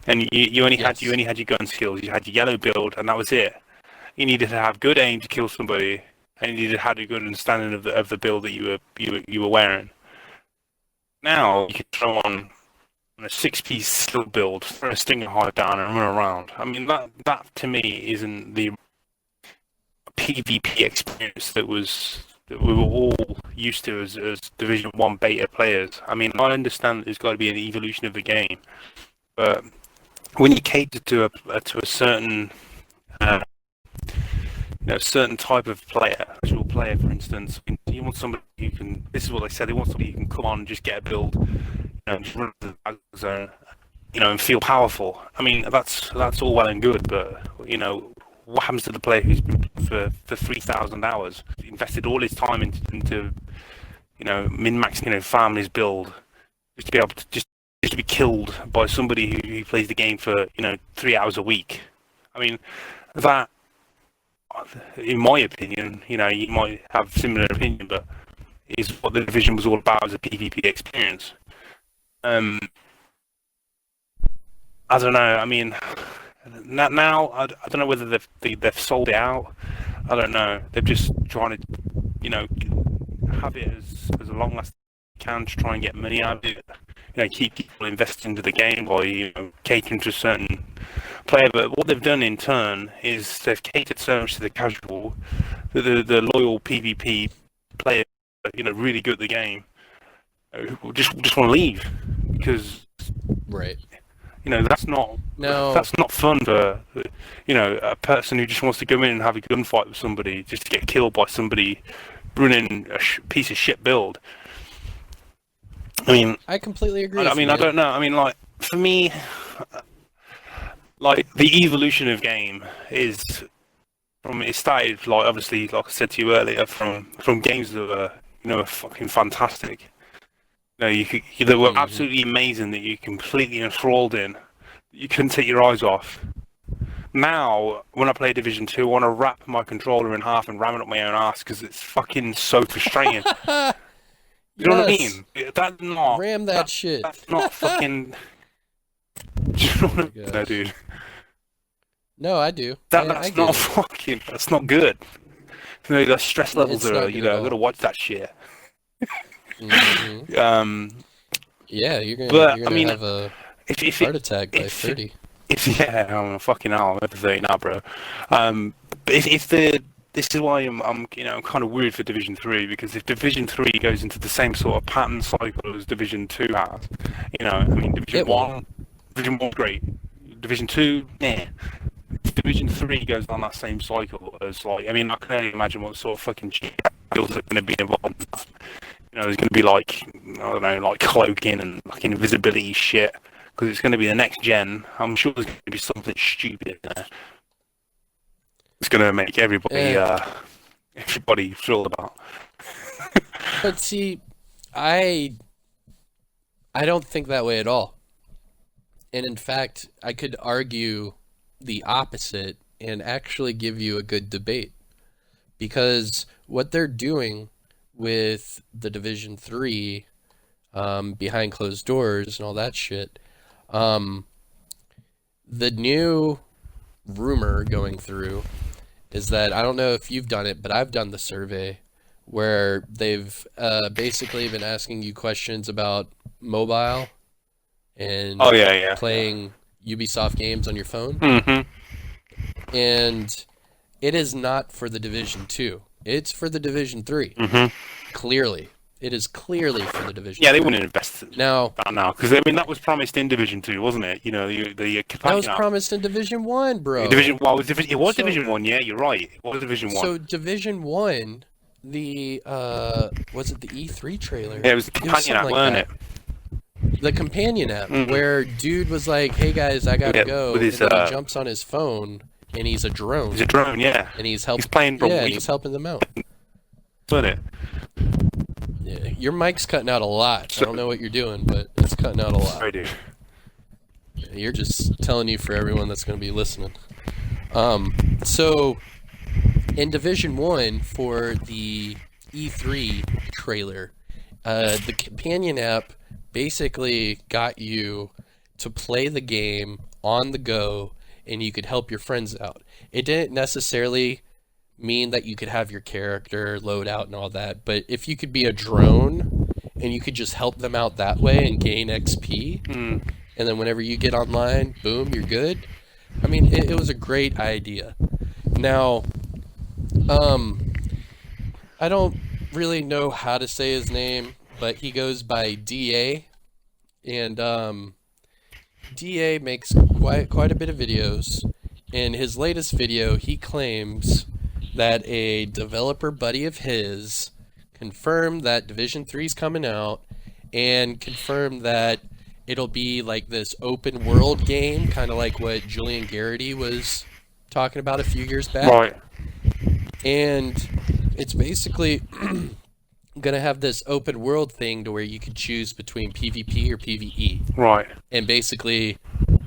And you only had your gun skills. You had your yellow build, and that was it. You needed to have good aim to kill somebody, and you needed to have a good understanding of the build that you were wearing. Now you can throw on a 6-piece skill build, throw a stinger hive down, and run around. That to me isn't the PvP experience that we were all used to as Division 1 beta players. I understand there's got to be an evolution of the game, but when you cater to a certain certain type of player, casual player, for instance, you want somebody who can. This is what they said. They want somebody who can come on and just get a build, just run the zone, and feel powerful. That's all well and good, but what happens to the player who's been for 3,000 hours, invested all his time into min-maxing, farming his build, just to be able to just to be killed by somebody who plays the game for 3 hours a week. That, in my opinion, you might have similar opinion, but is what the Division was all about as a PvP experience. I don't know. Now I don't know whether they've sold it out. I don't know. They're just trying to, have it as a long last can to try and get money out of it. Keep people invested into the game by catering to a certain player. But what they've done in turn is they've catered so much to the casual, the loyal PvP player, really good at the game, who just want to leave because right. That's not fun for a person who just wants to go in and have a gunfight with somebody just to get killed by somebody running a piece of shit build. I completely agree. I don't know. For me, the evolution of game is it started obviously, like I said to you earlier, from games that were fucking fantastic. They were absolutely amazing, that you completely enthralled in. You couldn't take your eyes off. Now, when I play Division 2, I want to wrap my controller in half and ram it up my own ass because it's fucking so frustrating. You know what I mean? That's not... Ram that shit. That's not fucking... Do you know what I mean, dude? No, I do. That's not fucking... That's not good. You know, the stress levels are... You know, I gotta watch that shit. Mm-hmm. Yeah, you're gonna have a heart attack by 30. I'm fucking hell. I'm over 30 now, bro. But this is why I'm you know, kind of worried for Division 3, because if Division 3 goes into the same sort of pattern cycle as Division 2 has, you know, I mean, Division 1's great. Division 2, nah. If Division 3 goes on that same cycle as, like, I mean, I can only imagine what sort of fucking skills are going to be involved. You know, there's going to be, like, I don't know, like cloaking and fucking invisibility shit, because it's going to be the next gen. I'm sure there's going to be something stupid in there. It's going to make everybody thrilled about. But see, I don't think that way at all. And in fact, I could argue the opposite and actually give you a good debate. Because what they're doing with the Division 3 behind closed doors and all that shit, the new rumor going through is that, I don't know if you've done it, but I've done the survey where they've basically been asking you questions about mobile and playing Ubisoft games on your phone. Mm-hmm. And it is not for the Division 2. It's for the Division 3. Mm-hmm. Clearly. It is clearly for the Division 3. Yeah, they wouldn't invest in now, that now. Because, I mean, that was promised in Division 2, wasn't it? You know, the that was promised in Division 1, bro. Division 1, yeah, you're right. It was Division 1. So, Division 1, the, was it the E3 trailer? Yeah, it was the companion app, wasn't it? The companion app, where dude was like, hey guys, I gotta go. With his, and then he jumps on his phone, and he's a drone. He's a drone, yeah. And he's helping. He's playing from and he's helping them out. Wasn't it? Yeah, your mic's cutting out a lot. I don't know what you're doing, but it's cutting out a lot. Sorry, dude. You're just telling you for everyone that's going to be listening. So, in Division 1, for the E3 trailer, the companion app basically got you to play the game on the go, and you could help your friends out. It didn't necessarily mean that you could have your character load out and all that, but if you could be a drone and you could just help them out that way and gain XP, and then whenever you get online, boom, you're good. I mean, it was a great idea. Now, I don't really know how to say his name, but he goes by DA, and DA makes quite a bit of videos. In his latest video, he claims that a developer buddy of his confirmed that Division 3 is coming out, and confirmed that it'll be like this open world game, kind of like what Julian Garrity was talking about a few years back. Right. And it's basically going to have this open world thing to where you can choose between PvP or PvE. Right. And basically,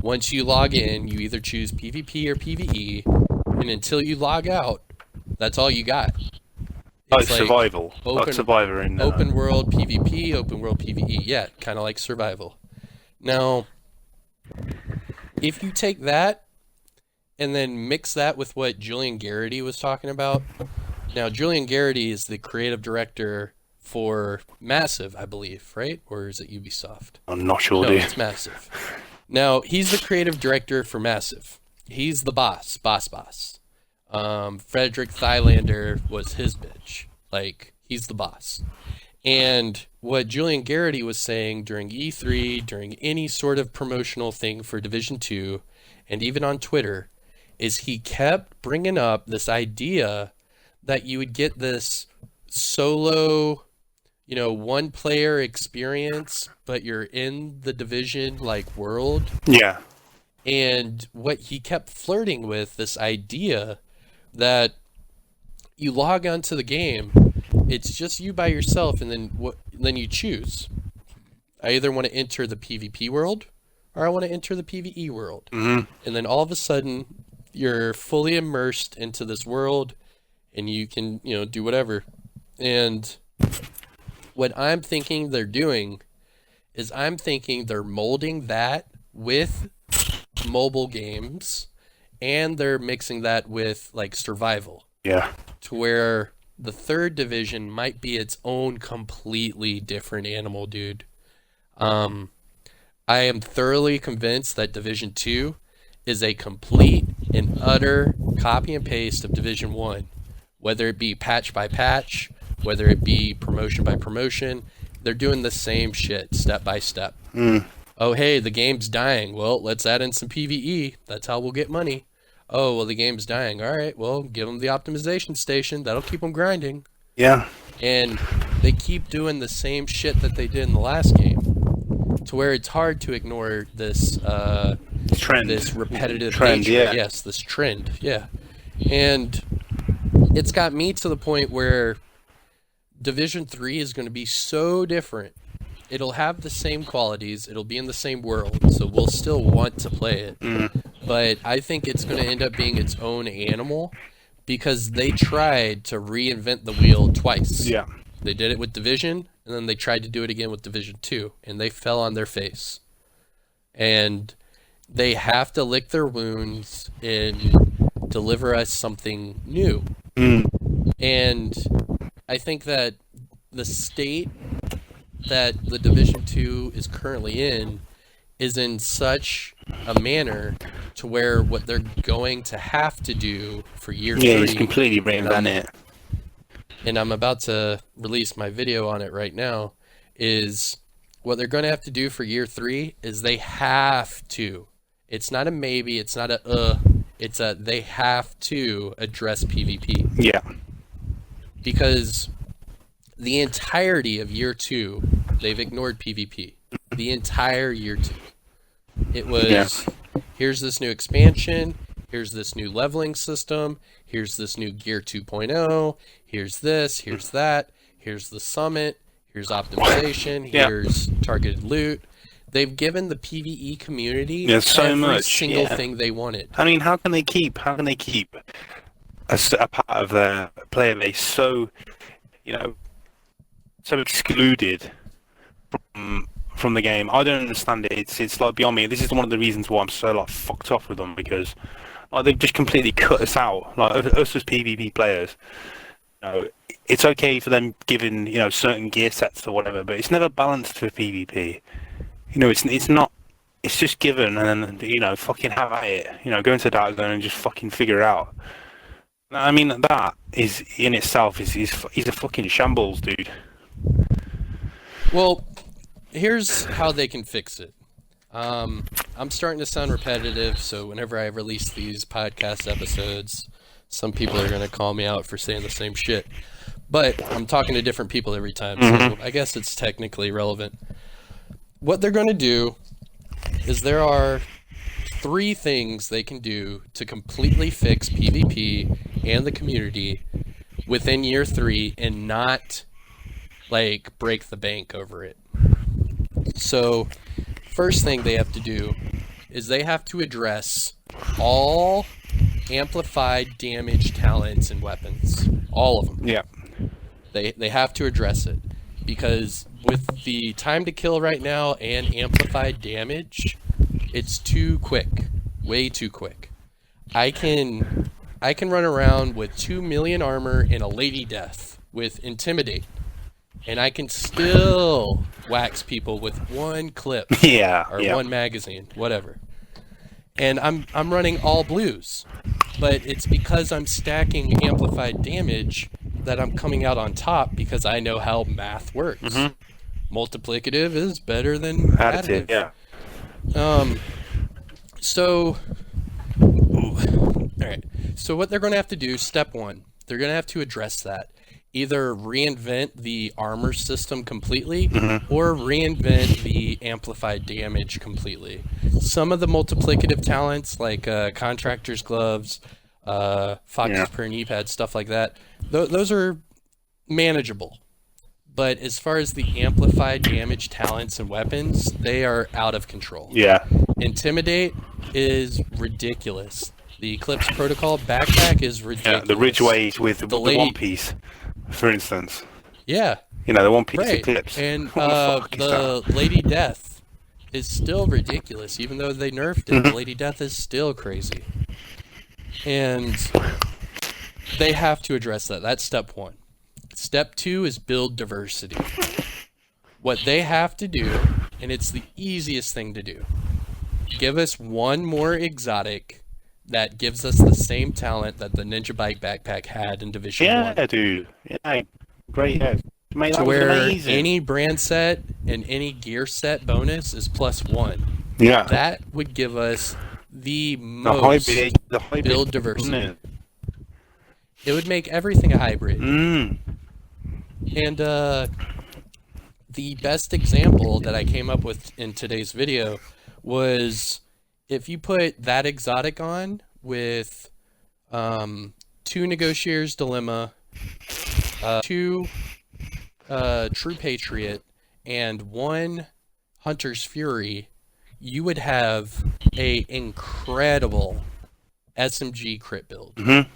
once you log in, you either choose PvP or PvE, and until you log out, that's all you got. It's like survival. Open, Survivor in open world PvP, open world PvE. Yeah, kind of like survival. Now, if you take that and then mix that with what Julian Garrity was talking about. Now, Julian Garrity is the creative director for Massive, I believe, right? Or is it Ubisoft? I'm not sure, No, dude. it's Massive. Now, he's the creative director for Massive. He's the boss. Frederick Thylander was his bitch. Like, he's the boss. And what Julian Garrity was saying during E3, during any sort of promotional thing for Division 2, and even on Twitter, is he kept bringing up this idea that you would get this solo, one-player experience, but you're in the Division-like world. Yeah. And what he kept flirting with, this idea that you log onto the game, it's just you by yourself, and then you choose. I either want to enter the PvP world, or I want to enter the PvE world. Mm-hmm. And then all of a sudden, you're fully immersed into this world, and you can, do whatever. And what I'm thinking they're doing is I'm thinking they're molding that with mobile games, and they're mixing that with like survival. Yeah. To where the third division might be its own completely different animal, dude. I am thoroughly convinced that Division 2 is a complete and utter copy and paste of Division 1. Whether it be patch by patch, whether it be promotion by promotion, they're doing the same shit step by step. Oh, hey, the game's dying. Well, let's add in some PvE. That's how we'll get money. Oh, well, the game's dying. All right, well, give them the optimization station. That'll keep them grinding. Yeah. And they keep doing the same shit that they did in the last game, to where it's hard to ignore this trend, this repetitive trend, nature. yeah. Yes, this trend, yeah. And it's got me to the point where Division 3 is going to be so different. It'll have the same qualities. It'll be in the same world, so we'll still want to play it. But I think it's going to end up being its own animal, because they tried to reinvent the wheel twice. Yeah. They did it with Division, and then they tried to do it again with Division 2, and they fell on their face. And they have to lick their wounds and deliver us something new. And I think that the state that the Division 2 is currently in is in such a manner to where what they're going to have to do for year 3... Yeah, it's completely reinvented it. And I'm about to release my video on it right now, is what they're going to have to do for year 3 is they have to. It's not a maybe, it's not a it's a they have to address PvP. Yeah. Because the entirety of year 2, they've ignored PvP. The entire year 2. It was, here's this new expansion, here's this new leveling system, here's this new Gear 2.0, here's this, here's that, here's the summit, here's optimization, here's targeted loot. They've given the PvE community every single thing they wanted. I mean, how can they keep a part of their player base so, so excluded from the game? I don't understand it. It's like beyond me. This is one of the reasons why I'm so like fucked off with them, because they've just completely cut us out. Like us as PvP players, it's okay for them giving certain gear sets or whatever, but it's never balanced for PvP. It's not. It's just given, and then fucking have at it. Go into Dark Zone and just fucking figure it out. I mean, that is in itself is a fucking shambles, dude. Well, here's how they can fix it. I'm starting to sound repetitive, so whenever I release these podcast episodes, some people are going to call me out for saying the same shit. But I'm talking to different people every time, so I guess it's technically relevant. What they're going to do is there are 3 things they can do to completely fix PvP and the community within year 3 and not like break the bank over it. So first thing they have to do is they have to address all amplified damage talents and weapons, all of them. Yeah. They have to address it, because with the time to kill right now and amplified damage, it's too quick, way too quick. I can run around with 2 million armor and a Lady Death with Intimidate, and I can still wax people with 1 clip, or 1 magazine, whatever. And I'm running all blues, but it's because I'm stacking amplified damage that I'm coming out on top, because I know how math works. Multiplicative is better than additive. So, alright. So what they're going to have to do, step 1, they're going to have to address that. Either reinvent the armor system completely, or reinvent the amplified damage completely. Some of the multiplicative talents, like Contractor's Gloves, Fox's per knee pad, stuff like that, those are manageable. But as far as the amplified damage talents and weapons, they are out of control. Yeah. Intimidate is ridiculous. The Eclipse Protocol backpack is ridiculous. Yeah, the Ridgeways with the lady- One Piece, for instance. Yeah, You know, the One Piece right. Eclipse. And What the fuck is the Lady Death is still ridiculous. Even though they nerfed it, the Lady Death is still crazy. And they have to address that. That's step 1. Step 2 is build diversity. What they have to do, and it's the easiest thing to do, give us one more exotic that gives us the same talent that the Ninja Bike backpack had in Division 1. Yeah, dude. Yeah, great. Yeah. Mate, To that was where amazing. any brand set and any gear set bonus is +1. Yeah. That would give us the the most hybrid, build diversity. isn't it? It would make everything a hybrid. Mm. And the best example that I came up with in today's video was if you put that exotic on with 2 Negotiator's Dilemma, 2 True Patriot, and 1 Hunter's Fury, you would have a incredible SMG crit build. Mm-hmm.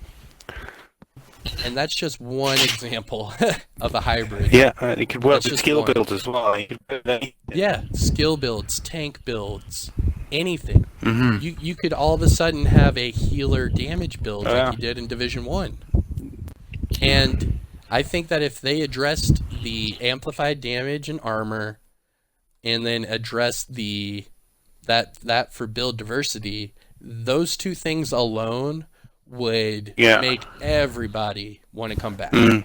And that's just one example of a hybrid. Yeah, it could work That's with just skill one. builds as well. You could put any- Yeah, skill builds, tank builds, anything. Mhm. You could all of a sudden have a healer damage build Oh, like yeah. you did in Division 1. And I think that if they addressed the amplified damage and armor and then addressed that for build diversity, those 2 things alone would Yeah. make everybody want to come back. It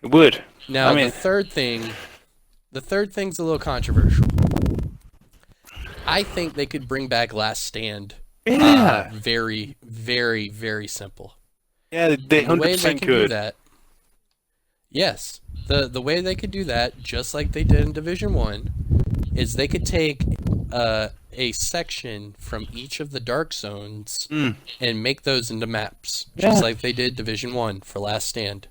would. Now, I mean- the third thing's a little controversial. I think they could bring back Last Stand. Yeah. Very, very, very simple. Yeah, they The way they 100% can do could. that, yes, the way they could do that, just like they did in Division 1, is they could take a section from each of the dark zones and make those into maps, just Yeah. like they did Division 1 for Last Stand.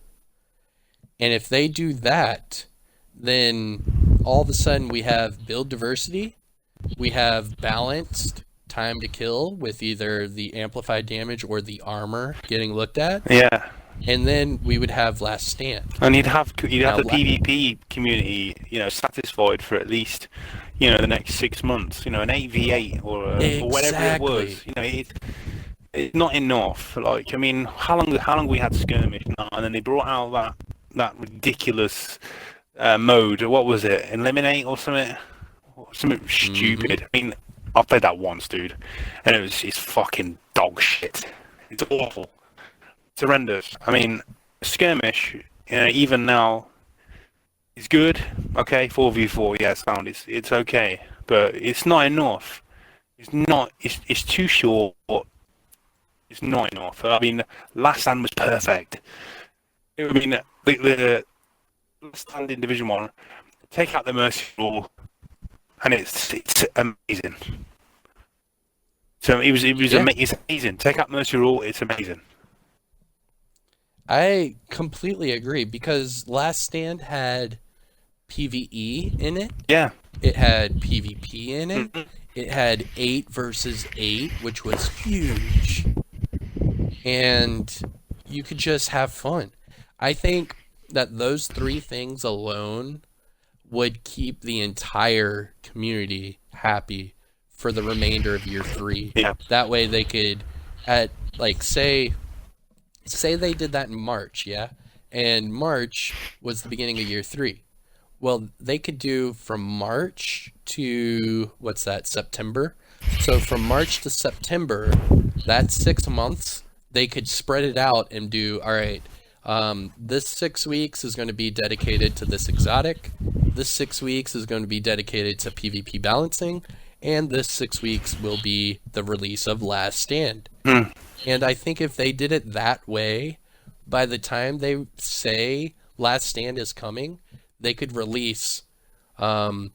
And if they do that, then all of a sudden we have build diversity, we have balanced time to kill with either the amplified damage or the armor getting looked at, Yeah. and then we would have Last Stand. And you'd have the Now, PvP community, satisfied for at least, the next 6 months. An 8v8 or whatever it was. Exactly. It's not enough. Like, I mean, how long we had skirmish now, and then they brought out that ridiculous mode. What was it? Eliminate or something? Something stupid. I mean, I played that once, dude, and it's fucking dog shit. It's awful. It's horrendous. I mean, skirmish, even now, is good. Okay, 4v4, yeah, sound. It's okay, but it's not enough. It's not. It's too short. It's not enough. I mean, Last Stand was perfect. I mean, the Last Stand in Division 1, take out the Mercy Rule, and it's amazing. So it was Yeah. it's amazing. Take out Mercy Rule, it's amazing. I completely agree because Last Stand had PvE in it. Yeah. It had PvP in it. It had 8 versus 8, which was huge. And you could just have fun. I think that those 3 things alone would keep the entire community happy for the remainder of year 3. Yeah. That way they could, say they did that in March, yeah? And March was the beginning of year 3. Well, they could do from March to, September? So from March to September, that's 6 months. They could spread it out and do, all right, this 6 weeks is going to be dedicated to this exotic. This 6 weeks is going to be dedicated to PvP balancing. And this 6 weeks will be the release of Last Stand. And I think if they did it that way, by the time they say Last Stand is coming, they could release, the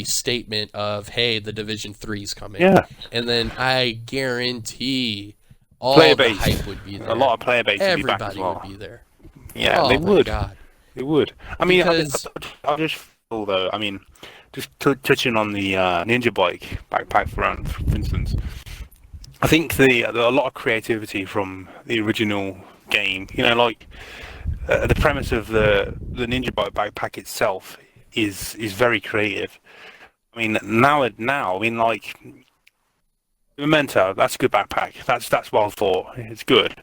statement of, hey, the Division 3 is coming. Yeah. And then I guarantee all Player the base. hype would be there. A lot of player base would be back as Everybody well. would be there. Yeah, Oh they my would. God. They would. I mean, Because- I just feel though. I mean, just touching on the Ninja Bike backpack for instance. I think the a lot of creativity from the original game. You know, like the premise of the Ninja Bike backpack itself is very creative. I mean, now, I mean, like Memento, that's a good backpack. That's well thought. It's good.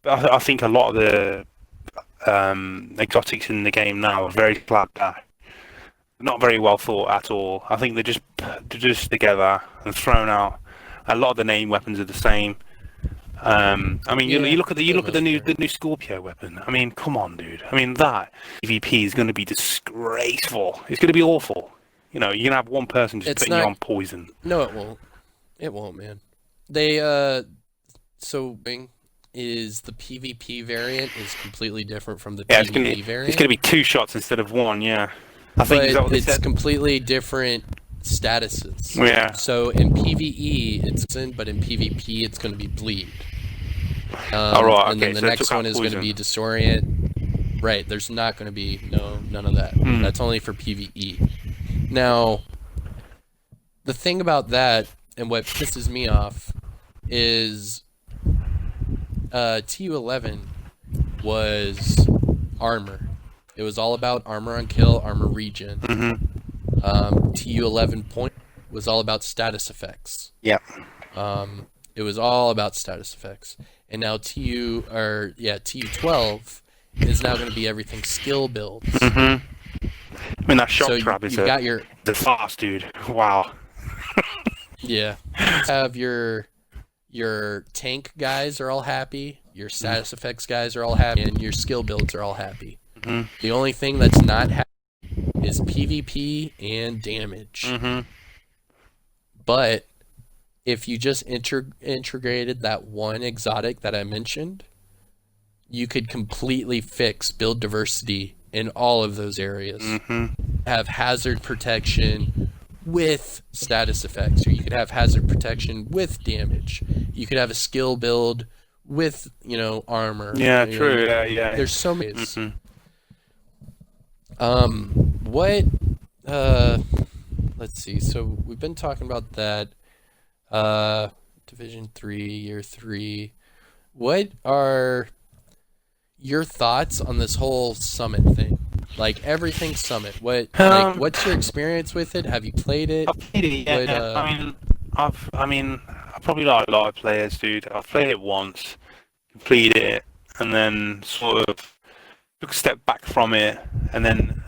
But I think a lot of the exotics in the game now are very flat back. Not very well thought at all. I think they're just together and thrown out. A lot of the name weapons are the same. I mean, Yeah, you look at for the most the part. new Scorpio weapon. I mean, come on, dude. I mean, that EVP is going to be disgraceful. It's going to be awful. You know, you're gonna have one person just It's putting you not. on poison. No, it won't. It won't, man. They so Bing is the PvP variant is completely different from the Yeah, PvE it's variant, gonna be two shots instead of one. Yeah, I think is that but what they it's said? completely different statuses. Yeah. So in PvE it's in, but in PvP it's going to be bleed. All right. And then Okay. the So they next took out one is going to poison. be disorient. Right, there's not going to be none of that. Hmm. That's only for PvE. Now, the thing about that and what pisses me off is TU11 was armor. It was all about armor on kill, armor regen. TU11 point was all about status effects. Yeah. It was all about status effects. And now TU12 is now going to be everything skill builds. I mean, that shock So trap is you've got your the fast, dude. Wow. yeah, have your tank guys are all happy, your status effects guys are all happy, and your skill builds are all happy. The only thing that's not happy is PvP and damage. But if you just integrated that one exotic that I mentioned, you could completely fix build diversity in all of those areas. Have hazard protection with status effects, or you could have hazard protection with damage. You could have a skill build with, armor. Yeah. You True. know, Yeah. there's so many. What? Let's see. So we've been talking about that. Division 3, Year 3. What are your thoughts on this whole summit thing? Like everything summit. What's your experience with it? Have you played it? I've played it. Yeah. What, I mean, I probably like live players, dude. I've played it once, completed it, and then sort of took a step back from it, and then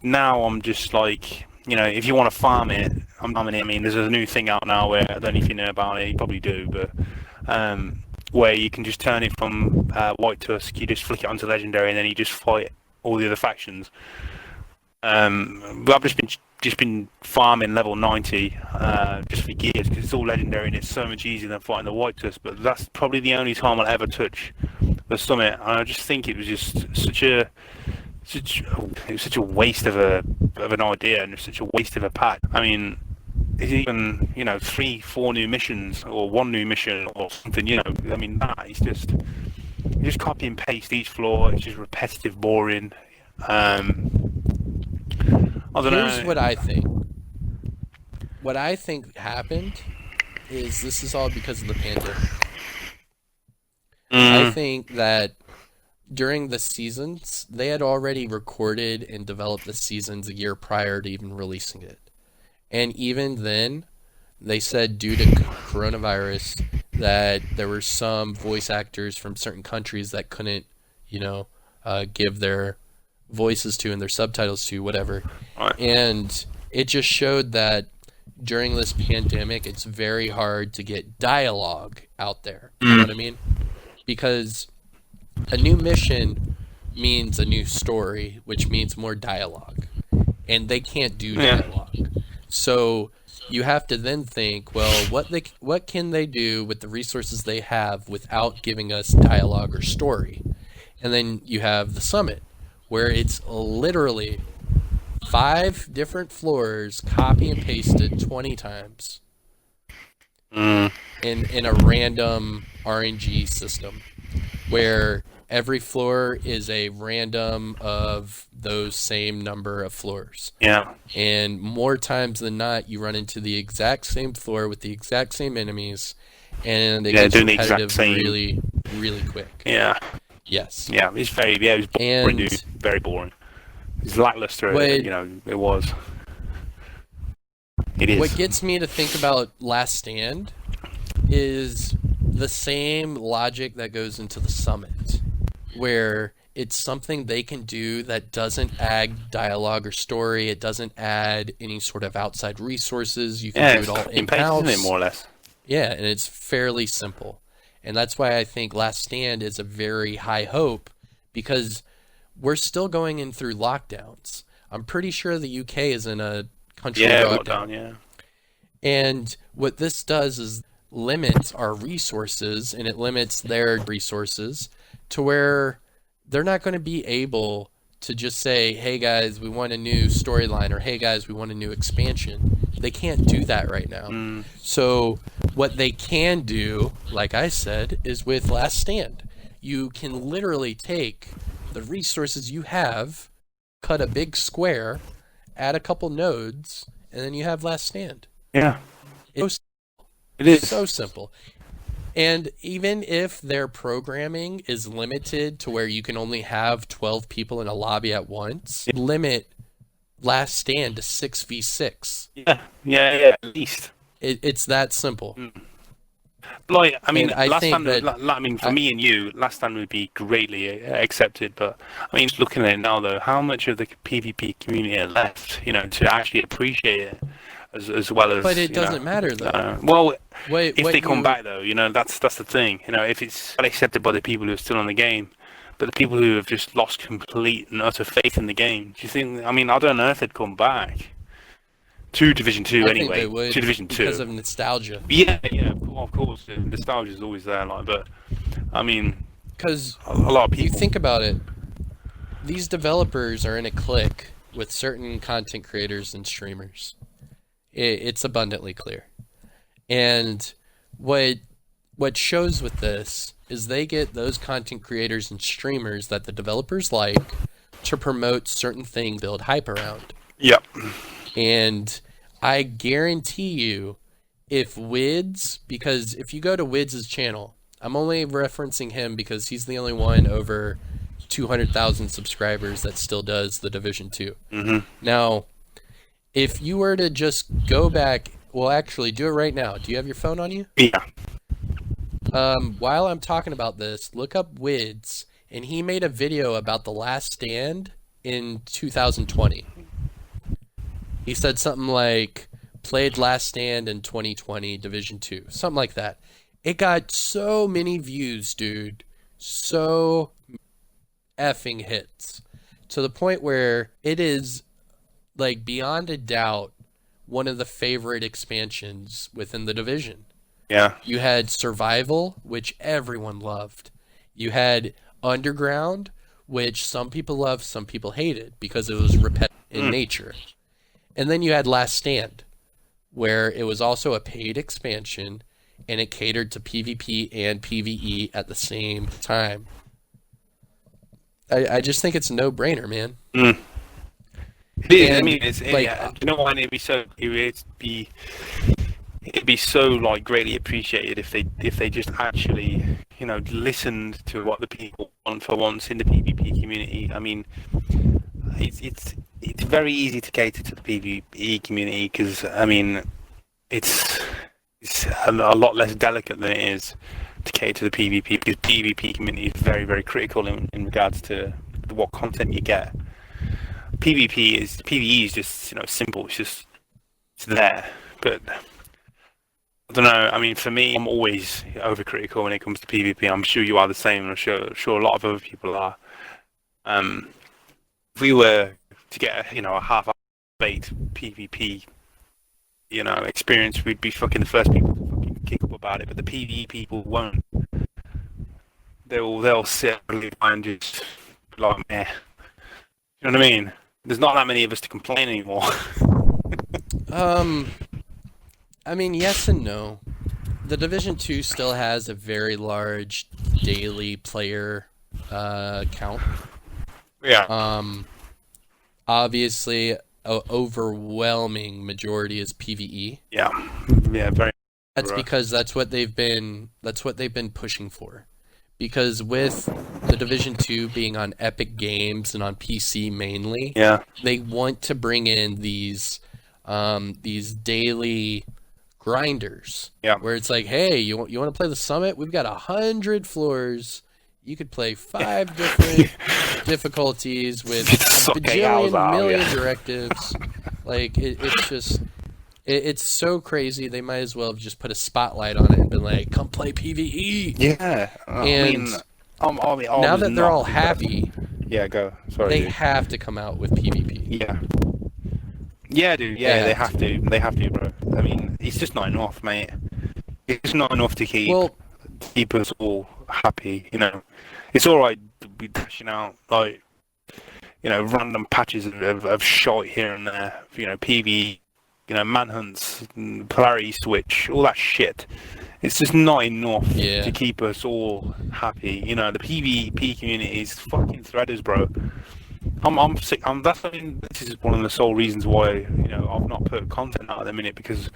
now I'm just like, if you want to farm it, I'm farming it. I mean, there's a new thing out now where I don't know if you know about it. You probably do, but where you can just turn it from White Tusk, you just flick it onto Legendary, and then you just fight all the other factions. But I've just been farming level 90 just for years because it's all Legendary and it's so much easier than fighting the White Tusk. But that's probably the only time I'll ever touch the summit. And I just think it was just such a waste of an idea and such a waste of a pack. I mean, it's even 3-4 new missions or one new mission or something. I mean, that is just you just copy and paste each floor. It's just repetitive, boring. I don't Here's know. what I think. What I think happened is this is all because of the pandemic. I think that during the seasons, they had already recorded and developed the seasons a year prior to even releasing it. And even then, they said due to coronavirus that there were some voice actors from certain countries that couldn't, give their voices to and their subtitles to, whatever. Right. And it just showed that during this pandemic, it's very hard to get dialogue out there. You know what I mean? Because a new mission means a new story, which means more dialogue. And they can't do dialogue. So you have to then think, well, what can they do with the resources they have without giving us dialogue or story? And then you have the summit, where it's literally 5 different floors, copy and pasted 20 times in a random RNG system, where every floor is a random of those same number of floors. Yeah. And more times than not, you run into the exact same floor with the exact same enemies, and it gets doing the exact repetitive same. really, really quick. Yeah. Yes. Yeah, it's boring, And dude. Very boring. It's lackluster, what, it was. It is. what gets me to think about Last Stand is the same logic that goes into the Summit, where it's something they can do that doesn't add dialogue or story. It doesn't add any sort of outside resources. You can do it all in-house. Isn't it, more or less? Yeah, and it's fairly simple. And that's why I think Last Stand is a very high hope, because we're still going in through lockdowns. I'm pretty sure the UK is in a country lockdown. Yeah. And what this does is limits our resources, and it limits their resources to where they're not going to be able to just say, hey guys, we want a new storyline, or hey guys, we want a new expansion. They can't do that right now. So what they can do, like I said, is with Last Stand. You can literally take the resources you have, cut a big square, add a couple nodes, and then you have Last Stand. Yeah. It is so simple. And even if their programming is limited to where you can only have 12 people in a lobby at once, limit Last Stand to 6v6. Yeah, at least. It's that simple. Like, I mean, And I think that for me and you, Last Stand would be greatly accepted. But I mean, just looking at it now, though, how much of the PvP community are left, to actually appreciate it, as well as. But it doesn't matter, though. Well, Wait, if they come back, though, that's the thing. If it's well accepted by the people who are still in the game, but the people who have just lost complete and utter faith in the game, do you think? I mean, I don't know if they'd come back to Division 2 I anyway. think they would, to Division 2 because of nostalgia. Yeah, of course, the nostalgia is always there. But I mean, because a lot of people. You think about it, these developers are in a clique with certain content creators and streamers. It's abundantly clear. And what shows with this is they get those content creators and streamers that the developers like to promote certain things, build hype around. Yep. And I guarantee you, if Wids, because if you go to Wids' channel, I'm only referencing him because he's the only one over 200,000 subscribers that still does the Division 2. Mm-hmm. Now, if you were to just go back, well, actually, do it right now. Do you have your phone on you? Yeah. While I'm talking about this, look up Wids, and he made a video about the Last Stand in 2020. He said something like, played Last Stand in 2020, Division 2, something like that. It got so many views, dude. So effing hits. To the point where it is, like, beyond a doubt, one of the favorite expansions within the Division. Yeah. You had Survival, which everyone loved. You had Underground, which some people loved, some people hated, because it was repetitive in nature. And then you had Last Stand, where it was also a paid expansion, and it catered to PvP and PvE at the same time. I just think it's a no-brainer, man. It is. And, I mean, it's like, you know why it'd be so like greatly appreciated if they just actually listened to what the people want for once in the PvP community. I mean, it's very easy to cater to the PvE community because I mean it's a lot less delicate than it is to cater to the PvP, because PvP community is very, very critical in regards to what content you get. PvE is just simple. It's there, but I don't know. I mean, for me, I'm always overcritical when it comes to PvP. I'm sure you are the same. I'm sure a lot of other people are. If we were to get a half-baked PvP experience, we'd be fucking the first people to fucking kick up about it. But the PvE people won't. They'll sit and just be like, meh. You know what I mean? There's not that many of us to complain anymore. I mean, yes and no. The Division 2 still has a very large daily player count. Yeah. Obviously, a overwhelming majority is PvE. Yeah. Yeah. Very. That's because that's what they've been pushing for. Because with the Division 2 being on Epic Games and on PC mainly, Yeah. they want to bring in these daily grinders. Yeah. Where it's like, hey, you want to play the Summit? We've got 100 floors. You could play 5 different difficulties with a bajillion million directives. Like it's just. It's so crazy. They might as well have just put a spotlight on it and been like, "Come play PvE." Yeah, now that they're all happy, yeah, go. Sorry, they dude. have to come out with PvP. Yeah, dude. Yeah, they have to. They have to, bro. I mean, it's just not enough, mate. It's not enough to keep us all happy. You know, it's all right to be dashing out like, random patches of shite here and there. PvE. Manhunts, polarity switch, all that shit. It's just not enough to keep us all happy. The PvP community is fucking threaders, bro. I'm sick. This is one of the sole reasons why I've not put content out at the minute, because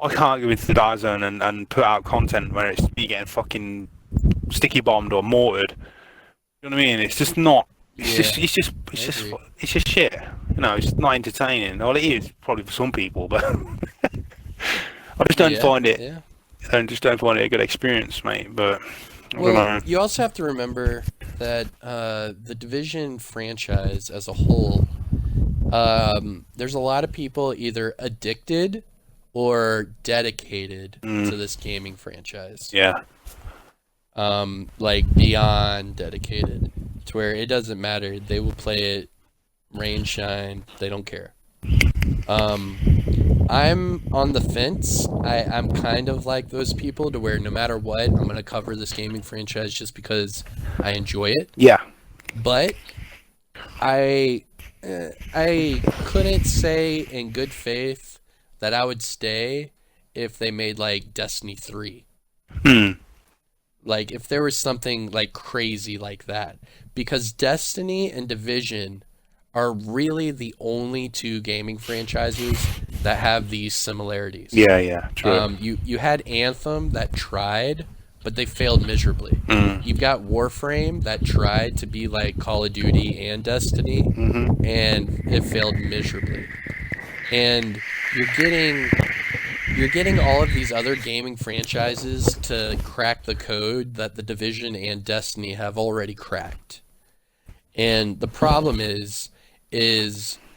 I can't go into the dark zone and put out content where it's me getting fucking sticky bombed or mortared. You know what I mean? It's just not. It's just shit. It's not entertaining. Well, it is probably for some people, but I just don't find it. Yeah. I just don't find it a good experience, mate. But I don't know. You also have to remember that the Division franchise as a whole, there's a lot of people either addicted or dedicated to this gaming franchise. Yeah. Like beyond dedicated, to where it doesn't matter. They will play it rain, shine. They don't care. I'm on the fence. I'm kind of like those people, to where no matter what, I'm going to cover this gaming franchise just because I enjoy it. Yeah. But I couldn't say in good faith that I would stay if they made like Destiny 3. Like if there was something like crazy like that, because Destiny and Division are really the only 2 gaming franchises that have these similarities. Yeah, true. You had Anthem that tried, but they failed miserably. You've got Warframe that tried to be like Call of Duty and Destiny, and it failed miserably. And you're getting all of these other gaming franchises to crack the code that the Division and Destiny have already cracked. And the problem is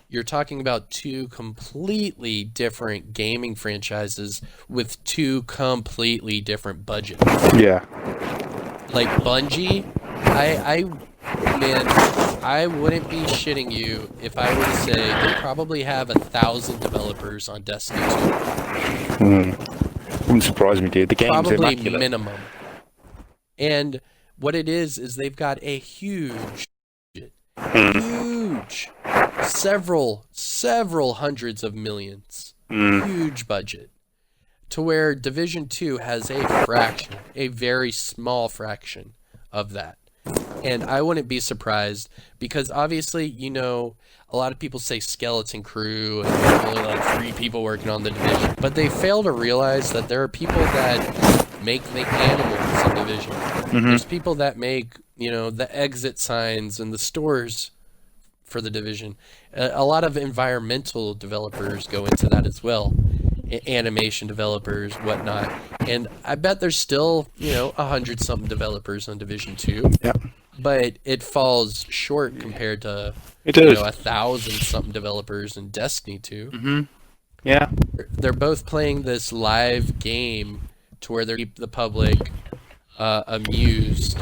you're talking about 2 completely different gaming franchises with 2 completely different budgets. Yeah. Like Bungie, I wouldn't be shitting you if I were to say they probably have 1,000 developers on Destiny 2. Wouldn't surprise me, dude. The game's probably immaculate. Minimum. And what it is they've got a huge, several hundreds of millions, huge budget, to where Division 2 has a very small fraction of that. And I wouldn't be surprised, because obviously, a lot of people say skeleton crew and there's only like 3 people working on the Division, but they fail to realize that there are people that make the animals in Division. There's people that make, the exit signs and the stores for the Division. A lot of environmental developers go into that as well. Animation developers, whatnot. And I bet there's still, 100-something developers on Division 2. Yeah. But it falls short compared to, 1,000-something developers in Destiny 2. Yeah. They're both playing this live game to where they keep the public amused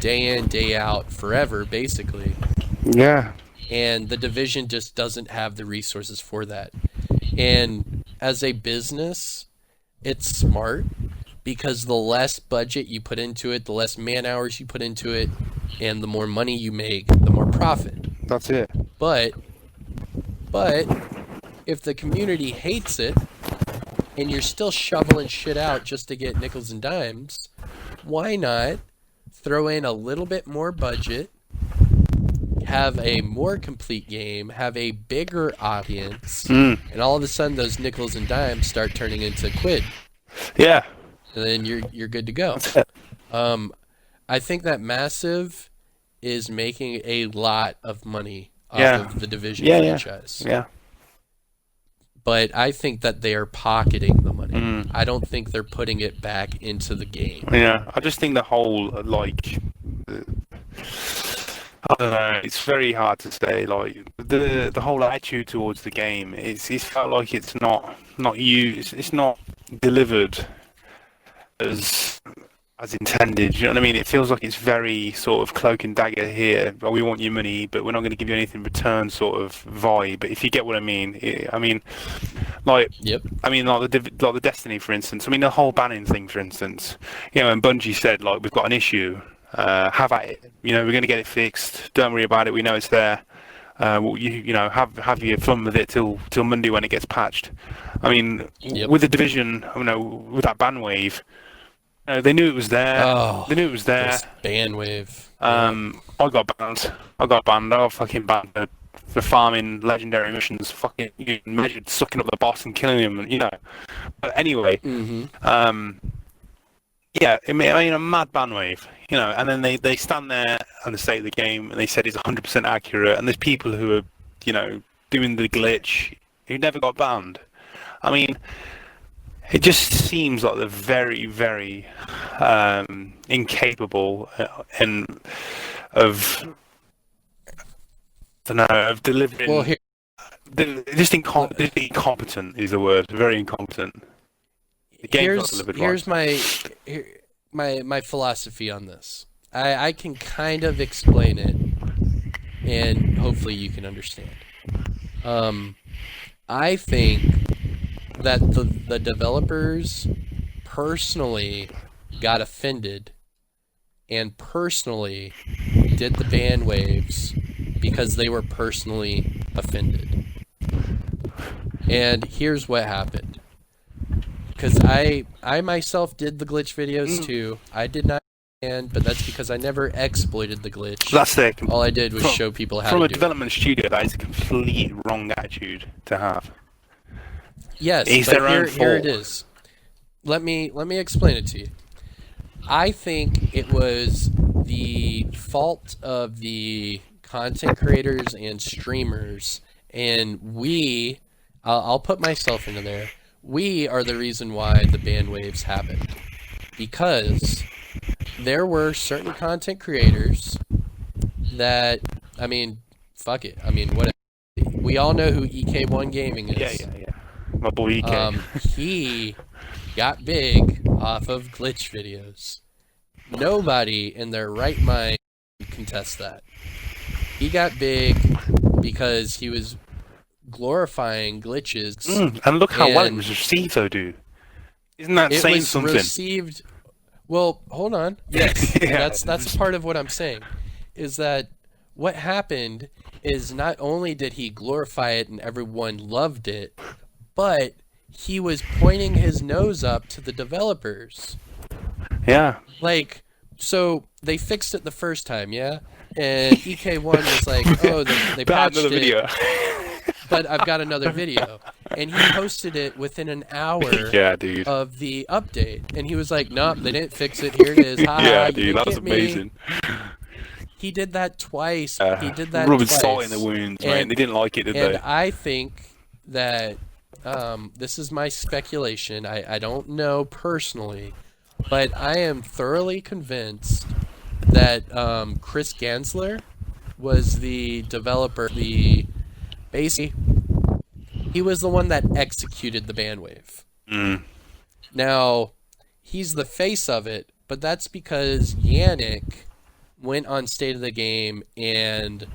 day in, day out, forever, basically. Yeah. And the Division just doesn't have the resources for that. And as a business, it's smart, because the less budget you put into it, the less man hours you put into it, and the more money you make, the more profit. That's it. But if the community hates it, and you're still shoveling shit out just to get nickels and dimes, why not throw in a little bit more budget, have a more complete game, have a bigger audience, and all of a sudden those nickels and dimes start turning into quid. Yeah. And then you're good to go. I think that Massive is making a lot of money off of the Division franchise. Yeah. But I think that they are pocketing the money. I don't think they're putting it back into the game. Yeah, I just think the whole, like, I don't know, it's very hard to say, like, the whole attitude towards the game, it's felt like it's not used, it's not delivered as intended. You know what I mean? It feels like it's very sort of cloak and dagger here. We want your money, but we're not going to give you anything in return, sort of vibe. But if you get what I mean, like the Destiny, for instance. I mean, the whole banning thing, for instance. You know, and Bungie said, like, we've got an issue. Have at it. You know, we're going to get it fixed. Don't worry about it. We know it's there. You know, have your fun with it till Monday when it gets patched. I mean, with the Division, you know, with that ban wave. They knew it was there. They knew it was there. This ban wave. I got banned. I got fucking banned for farming legendary missions. Fucking measured, sucking up the boss and killing him. You know. But anyway, yeah, I mean a mad ban wave. You know, and then they stand there and they say the game and they said it's 100% accurate. And there's people who are, you know, doing the glitch who never got banned. I mean. It just seems like they're very, very incapable of delivering. Well, just incompetent is the word. Very incompetent. The game's not delivered here's my philosophy on this. I can kind of explain it, and hopefully you can understand. I think that the developers personally got offended and personally did the ban waves because they were personally offended. And here's what happened. Because I myself did the glitch videos too. I did not ban, but that's because I never exploited the glitch. That's it. All I did was show people how to do it. From a development studio, that is a complete wrong attitude to have. Yes, but here it is. Let me explain it to you. I think it was the fault of the content creators and streamers, and I'll put myself into there. We are the reason why the ban waves happened, because there were certain content creators that, I mean, fuck it. I mean, what? We all know who EK1 Gaming is. Yeah. My boy EK. He got big off of glitch videos. Nobody in their right mind can contest that. He got big because he was glorifying glitches. And look how well it was received, though, dude. Isn't that saying something? Received. Well, hold on. Yes, that's part of what I'm saying. Is that what happened? Is not only did he glorify it and everyone loved it, but he was pointing his nose up to the developers. Yeah. Like, so they fixed it the first time, yeah? And EK1 was like, oh, they patched another video. But I've got another video. And he posted it within an hour of the update. And he was like, nope, they didn't fix it. Here it is. Yeah, dude, that was amazing. He did that twice. Rubbing salt in the wounds, man. They didn't like it, did they? And I think that this is my speculation. I don't know personally, but I am thoroughly convinced that Chris Gansler was the developer. Basically, he was the one that executed the ban wave. Now, he's the face of it, but that's because Yannick went on State of the Game and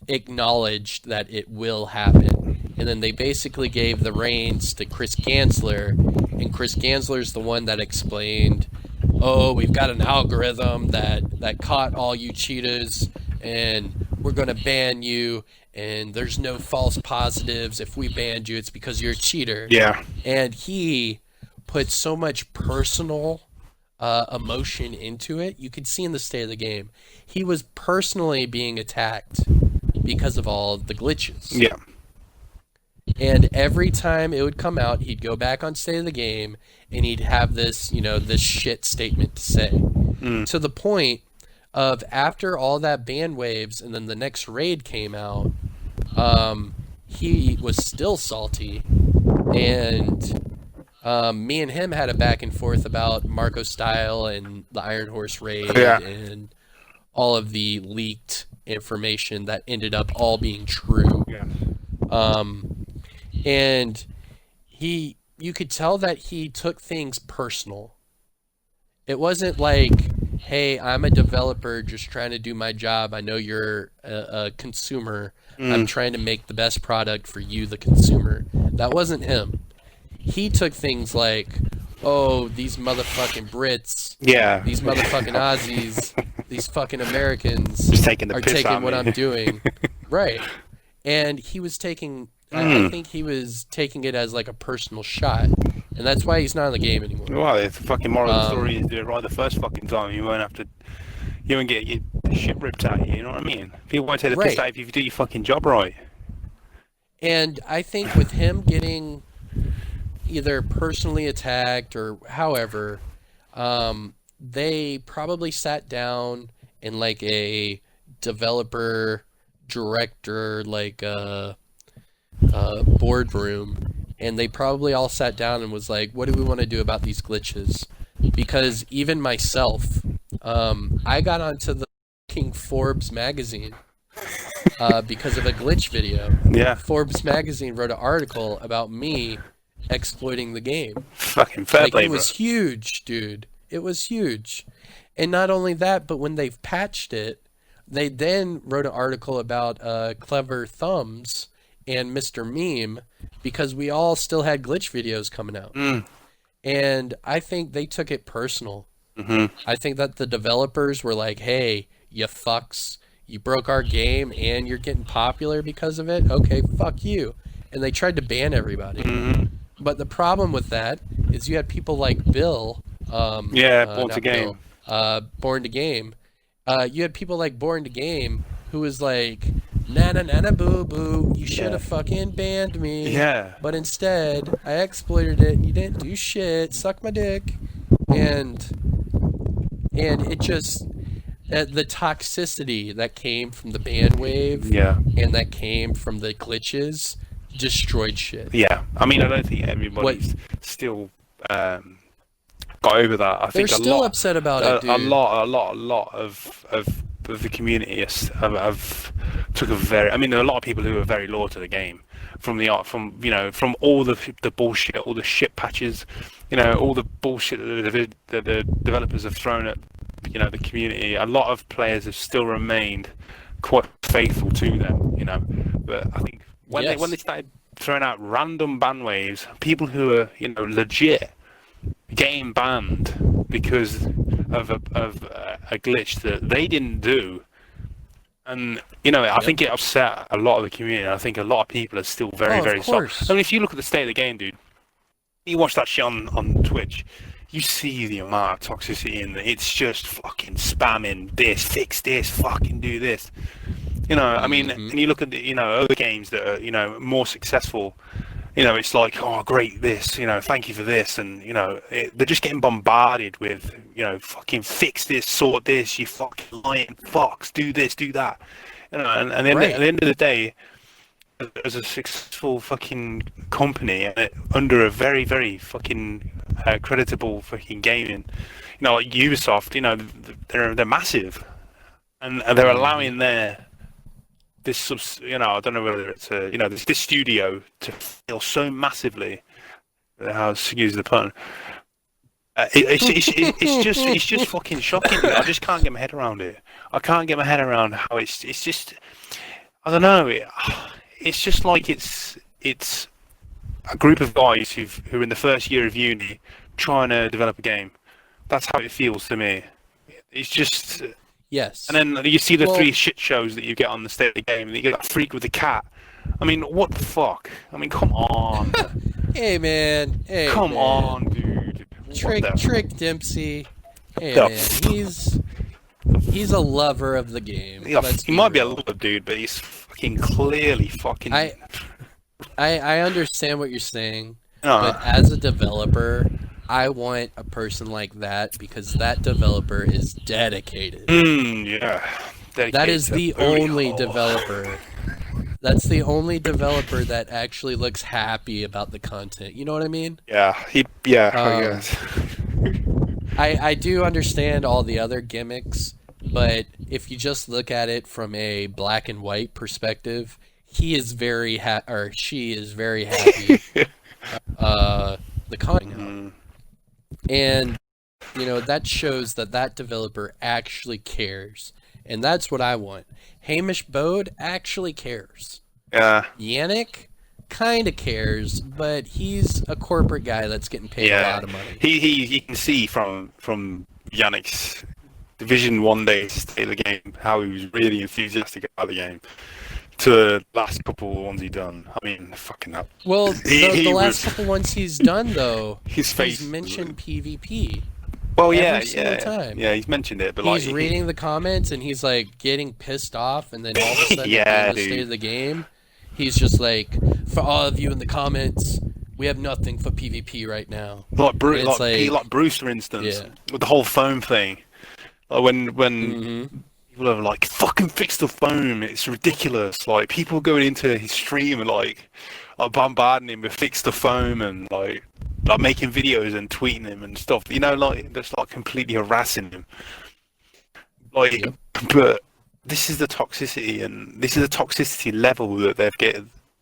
acknowledged that it will happen. And then they basically gave the reins to Chris Gansler, and Chris Gansler's the one that explained, oh, we've got an algorithm that caught all you cheaters, and we're going to ban you, and there's no false positives. If we banned you, it's because you're a cheater. Yeah. And he put so much personal emotion into it. You could see in the state of the game, he was personally being attacked because of all the glitches. Yeah. And every time it would come out, he'd go back on State of the Game, and he'd have this, this shit statement to say. To the point of after all that ban waves, and then the next raid came out, he was still salty, and me and him had a back and forth about Marco Style and the Iron Horse raid, and all of the leaked information that ended up all being true. Yeah. And you could tell that he took things personal. It wasn't like, hey, I'm a developer just trying to do my job. I know you're a consumer. I'm trying to make the best product for you, the consumer. That wasn't him. He took things like, oh, these motherfucking Brits, these motherfucking Aussies, these fucking Americans just taking the are piss taking out of what me. I'm doing. Right. And he was taking... I think he was taking it as like a personal shot, and that's why he's not in the game anymore. Well, it's the fucking moral of the story is do it right the first fucking time. You won't get your shit ripped out of you, you know what I mean? People won't take the piss out if you do your fucking job right. And I think with him getting either personally attacked or however, they probably sat down in like a developer director boardroom, and they probably all sat down and was like, what do we want to do about these glitches? Because even myself, I got onto the fucking Forbes magazine because of a glitch video. Yeah. Forbes magazine wrote an article about me exploiting the game. Fucking fair play, It was huge, dude. It was huge. And not only that, but when they've patched it, they then wrote an article about Clever Thumbs and Mr. Meme, because we all still had glitch videos coming out. And I think they took it personal. I think that the developers were like, hey, you fucks, you broke our game and you're getting popular because of it? Okay, fuck you. And they tried to ban everybody. But the problem with that is you had people like Bill. Born to Game. Born to Game. You had people like Born to Game who was like, na boo boo, you should have fucking banned me. Yeah. But instead, I exploited it and you didn't do shit. Suck my dick. And it just, the toxicity that came from the ban wave and that came from the glitches destroyed shit. Yeah. I mean, I don't think everybody's still got over that. I think they're still upset about it, dude. A lot of the community have took a very. I mean, there are a lot of people who are very loyal to the game, from all the bullshit, all the shit patches, all the bullshit that the developers have thrown at the community. A lot of players have still remained quite faithful to them, But I think when they started throwing out random ban waves, people who are legit getting banned because of a glitch that they didn't do, and I think it upset a lot of the community. I think a lot of people are still very soft. I mean, if you look at the state of the game, dude, you watch that shit on Twitch, you see the amount of toxicity in there. It's just fucking spamming this, fix this, fucking do this. I mean, and you look at other games that are more successful. It's like, oh, great, this, thank you for this, and they're just getting bombarded with, fucking fix this, sort this, you fucking lying fox, do this, do that, and then at the end of the day, as a successful fucking company under a very, very fucking creditable fucking gaming, like Ubisoft, they're massive, and they're allowing this I don't know whether it's this studio to fail so massively. Excuse the pun. It's just fucking shocking. I just can't get my head around it. I can't get my head around how it's just, I don't know. It's just like it's a group of guys who are in the first year of uni trying to develop a game. That's how it feels to me. It's just. Yes. And then you see the three shit shows that you get on the state of the game, and you get that freak with the cat. I mean, what the fuck? I mean, come on. Hey, man. Come on, dude. Trick Dempsey. Hey The man, he's a lover of the game. Yeah, Let's he be might be a real. little dude, but he's fucking clearly fucking. I understand what you're saying, but Uh, as a developer, I want a person like that because that developer is dedicated. yeah. That is Dedicated to the booty only hole. developer. That's the only developer that actually looks happy about the content. You know what I mean? Yeah, yeah, I Um, guess. I do understand all the other gimmicks, but if you just look at it from a black and white perspective, he is very or she is very happy. The content out, Mm, and that shows that that developer actually cares, and that's what I want. Hamish Bode actually cares. yeah, Yannick kind of cares, but he's a corporate guy that's getting paid a yeah. lot of money. He can see from Yannick's Division 1 days to stay the game how he was really enthusiastic about the game. To the last couple of ones he done. I mean, fucking hell. Well, He the last was- couple ones he's done though, His face. he's mentioned PvP. Well, every yeah, single yeah, time. yeah. He's mentioned it, but He's like reading the comments and he's like getting pissed off, and then all of a sudden Yeah, at the end of dude. State of the Game, he's just like, for all of you in the comments, we have nothing for PvP right now. like Bruce, It's like Bruce, for instance, Yeah. with the whole foam thing. Like when Mm-hmm. people are like, "Fucking fix the foam," it's ridiculous. Like people going into his stream and like bombarding him with "fix the foam" and like making videos and tweeting him and stuff. You know, like that's like completely harassing him. Like, Yep. but this is the toxicity, and this is the toxicity level that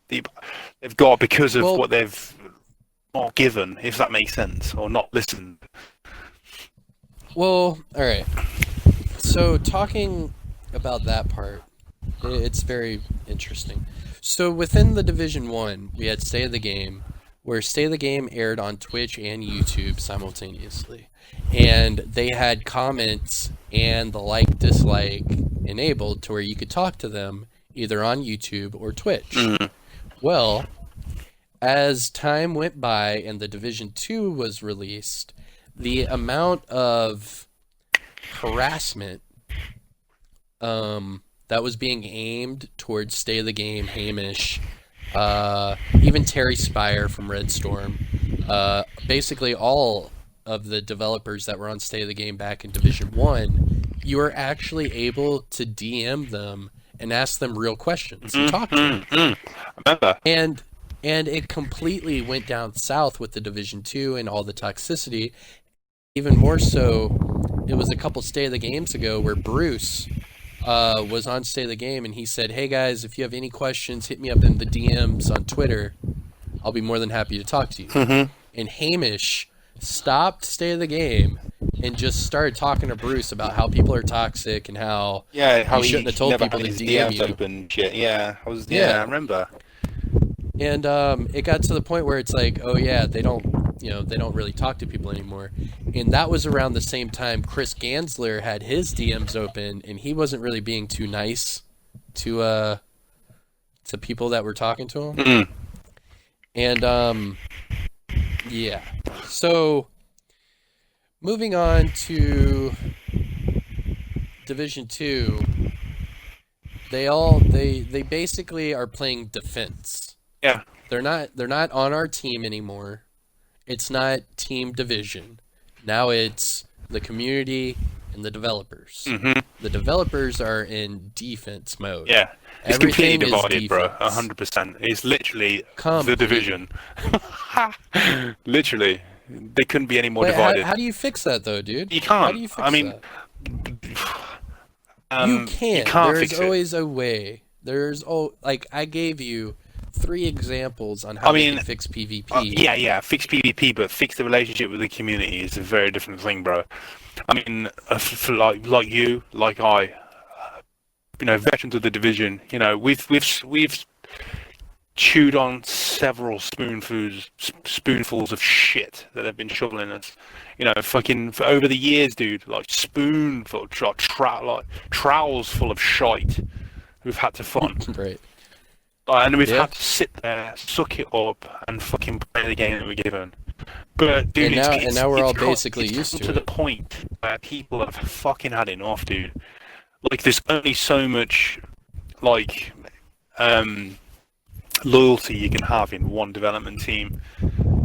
they've got because of Well- what they've not given, if that makes sense, or not listened. Well, all right. So talking about that part, it's very interesting. So within the Division 1, we had Stay of the Game, where Stay of the Game aired on Twitch and YouTube simultaneously. And they had comments and the like-dislike enabled to where you could talk to them either on YouTube or Twitch. Well, as time went by and the Division 2 was released, the amount of harassment that was being aimed towards Stay of the Game, Hamish, even Terry Spire from Red Storm, basically all of the developers that were on Stay of the Game back in Division 1, you were actually able to DM them and ask them real questions and talk to them. I remember. And it completely went down south with the Division 2 and all the toxicity. Even more so, it was a couple Stay of the Games ago where Bruce was on Stay of the Game and he said, "Hey guys, if you have any questions, hit me up in the DMs on Twitter. I'll be more than happy to talk to you." And Hamish stopped Stay of the Game and just started talking to Bruce about how people are toxic and how Yeah, he shouldn't have told never people had to his DM DMs you. open. Shit, yeah, Yeah. I remember. And it got to the point where it's like, oh yeah, they don't really talk to people anymore. And that was around the same time Chris Gansler had his DMs open, and he wasn't really being too nice to people that were talking to him. Mm. And yeah. So moving on to Division 2, they basically are playing defense. Yeah. They're not on our team anymore. It's not team division. Now it's the community and the developers. Mm-hmm. The developers are in defense mode. Yeah. It's Everything completely is divided, bro. defense. 100%. It's literally the Completely. division. Literally. They couldn't be any more But divided. how do you fix that though, dude? You can't. How do you fix I mean, that? You can. You can't There's fix it. always a way. Like I gave you 3 examples on how I we mean, can fix PvP. yeah, fix PvP, but fix the relationship with the community is a very different thing, bro. I mean, for like you, like I, veterans of the division, we've chewed on several spoonfuls of shit that have been shoveling us. Fucking for over the years, dude. Like spoonful, trowels full of shite. We've had to fund. Right. And we've Yeah. had to sit there, suck it up, and fucking play the game that we're given. But dude, and now we're all got- basically it's used come to to it. the point where people have fucking had enough, dude. Like, there's only so much, like, loyalty you can have in one development team.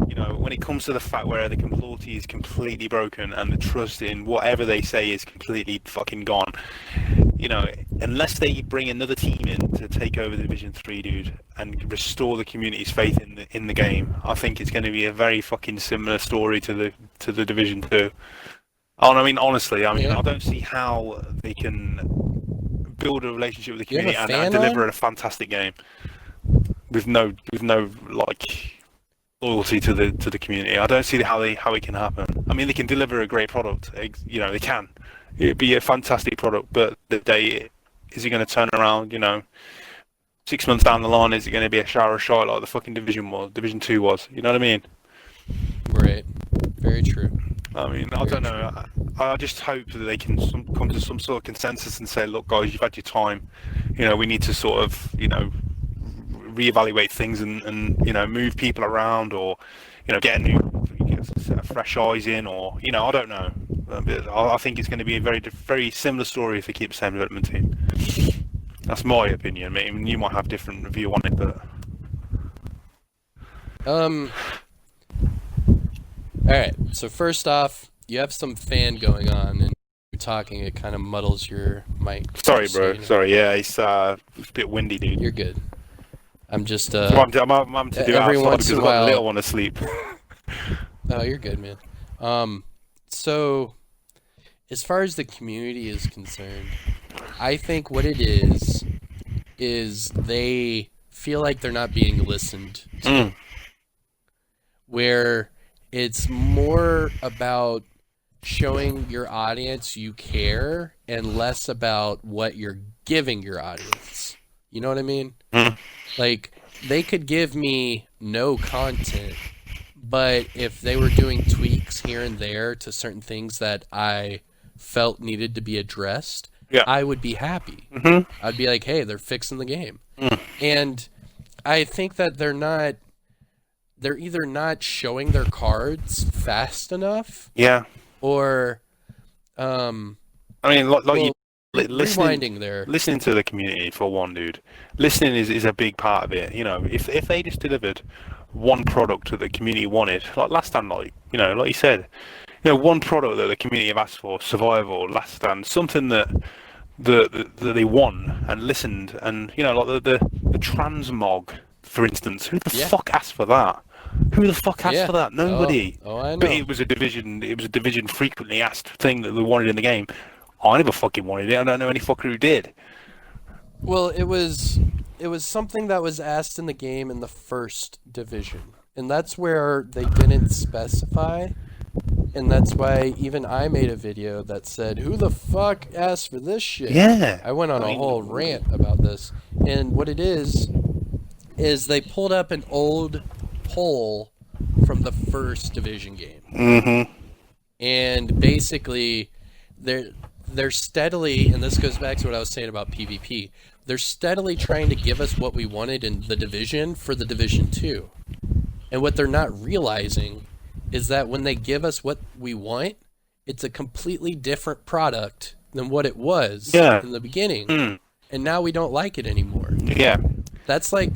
You know, when it comes to the fact where the loyalty is completely broken and the trust in whatever they say is completely fucking gone, you know, unless they bring another team in to take over the Division 3, dude, and restore the community's faith in the game, I think it's going to be a very fucking similar story to the Division 2. Oh, I mean, honestly, I Yeah. don't see how they can build a relationship with the You have a community fan and deliver on? a fantastic game with no like loyalty to the community. I don't see how it can happen. I mean, they can deliver a great product. You know, they can. It'd be a fantastic product, but the day is it going to turn around? You know, 6 months down the line, is it going to be a shower of shite like the fucking Division 2 was? You know what I mean? Right. Very true. I mean, I don't know. I just hope that they can come to some sort of consensus and say, look, guys, you've had your time. You know, we need to sort of, you know, reevaluate things and you know, move people around, or you know, get a set of fresh eyes in, or you know, I don't know. I think it's going to be a very similar story if they keep the same development team. That's my opinion. I mean, you might have a different view on it, but Alright, so first off, you have some fan going on, and you're talking, it kind of muddles your mic. sorry, So, bro. you know, Sorry, yeah, it's a bit windy, dude. You're good. I'm just, I'm having to do it every outside once because in I've a got the while- little one asleep. Oh, you're good, man. So, as far as the community is concerned, I think what it is they feel like they're not being listened to. Mm. Where it's more about showing your audience you care and less about what you're giving your audience. You know what I mean? Mm. Like, they could give me no content, but if they were doing tweaks here and there to certain things that I felt needed to be addressed, Yeah. I would be happy. Mm-hmm. I'd be like, hey, they're fixing the game. Mm. And I think that they're either not showing their cards fast enough, Yeah. or I mean, like well, you listening. rewinding there. Listening to the community, for one, dude. Listening is a big part of it. You know, if they just delivered one product that the community wanted, like last time, like you know, like you said, you know, one product that the community have asked for, survival, last stand, something that they want and listened, and you know, like the transmog, for instance. Who the Yeah. fuck asked for that? Who the fuck asked Yeah. for that? Nobody. Oh, I know. But it was a division frequently asked thing that they wanted in the game. I never fucking wanted it. I don't know any fucker who did. Well, it was something that was asked in the game in the first division, and that's where they didn't specify, and that's why even I made a video that said, "Who the fuck asked for this shit?" Yeah. I went on a whole rant about this, and what it is they pulled up an old poll from the first division game, Mm-hmm. and basically they're steadily, and this goes back to what I was saying about PvP, they're steadily trying to give us what we wanted in the division for the Division 2. And what they're not realizing is that when they give us what we want, it's a completely different product than what it was Yeah. in the beginning. Mm. And now we don't like it anymore. Yeah. That's like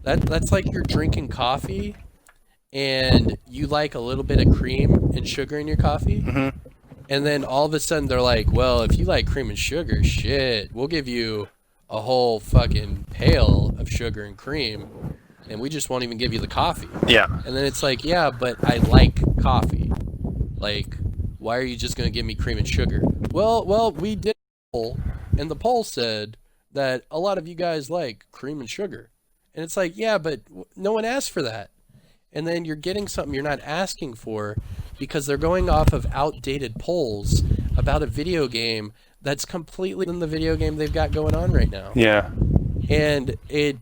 that's like you're drinking coffee and you like a little bit of cream and sugar in your coffee. Mm-hmm. And then all of a sudden they're like, well, if you like cream and sugar, shit, we'll give you a whole fucking pail of sugar and cream, and we just won't even give you the coffee. Yeah. And then it's like, yeah, but I like coffee. Like, why are you just going to give me cream and sugar? Well, we did a poll, and the poll said that a lot of you guys like cream and sugar. And it's like, yeah, but no one asked for that. And then you're getting something you're not asking for because they're going off of outdated polls about a video game that's completely in the video game they've got going on right now. Yeah. And it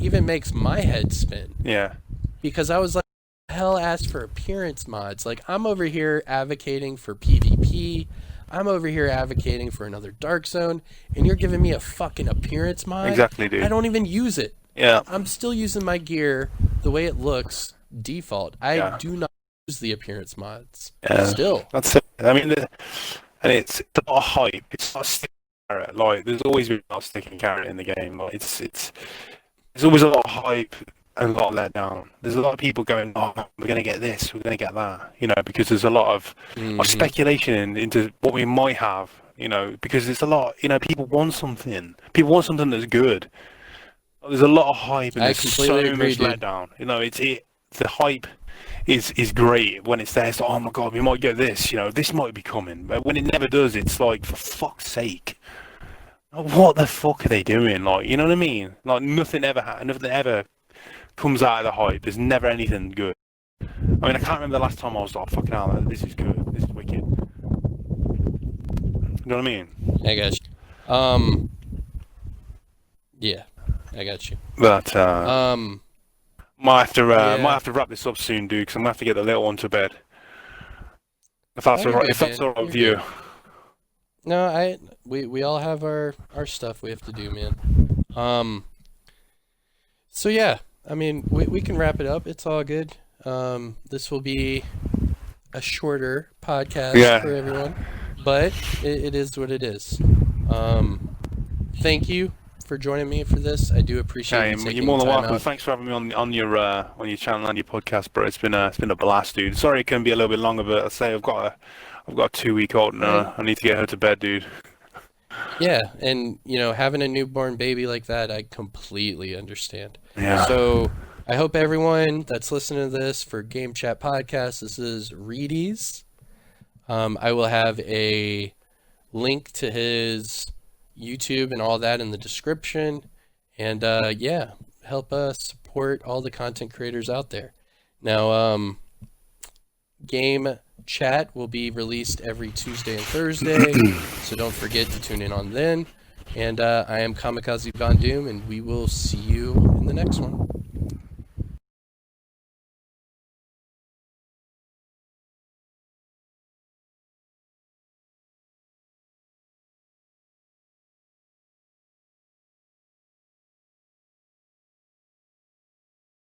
even makes my head spin Yeah. because I was like, hell asked for appearance mods. Like, I'm over here advocating for PvP. I'm over here advocating for another Dark Zone, and you're giving me a fucking appearance mod? Exactly, dude. I don't even use it. Yeah. I'm still using my gear the way it looks default. I Yeah. do not use the appearance mods. Yeah. Still. That's it. I mean, and it's a lot of hype. It's not a sticking carrot. Like, there's always been a sticking carrot in the game. Like, there's always a lot of hype and a lot of letdown. There's a lot of people going, oh, we're going to get this, we're going to get that, because there's a lot of speculation into what we might have, because there's a lot, people want something. People want something that's good. There's a lot of hype and I there's completely so agree, much dude. letdown. The hype is great when it's there. It's like, oh my god, we might get this. This might be coming. But when it never does, it's like, for fuck's sake, what the fuck are they doing? Like, you know what I mean? Like, nothing ever comes out of the hype. There's never anything good. I mean, I can't remember the last time I was like, fucking hell, this is good. This is wicked. You know what I mean? I got you. Yeah, I got you. But might have to wrap this up soon, dude, because I'm gonna have to get the little one to bed. If that's Oh, alright, you're if good, that's man. alright with You're you. good. No, we all have our stuff we have to do, man. So yeah, I mean, we can wrap it up. It's all good. This will be a shorter podcast for everyone, but it is what it is. Thank you for joining me for this. I do appreciate you taking You're more than time welcome. out. Thanks for having me on your channel and your podcast, bro. It's been a blast, dude. Sorry it can be a little bit longer, but I say I've got a 2-week-old and I need to get her to bed, dude. Yeah, and having a newborn baby like that, I completely understand. Yeah. So I hope everyone that's listening to this for Game Chat Podcast, this is Reidyz. I will have a link to his YouTube and all that in the description. And yeah, help us support all the content creators out there. Now, Game Chat will be released every Tuesday and Thursday, so don't forget to tune in on then. And I am Kamikazevondoom, and we will see you in the next one.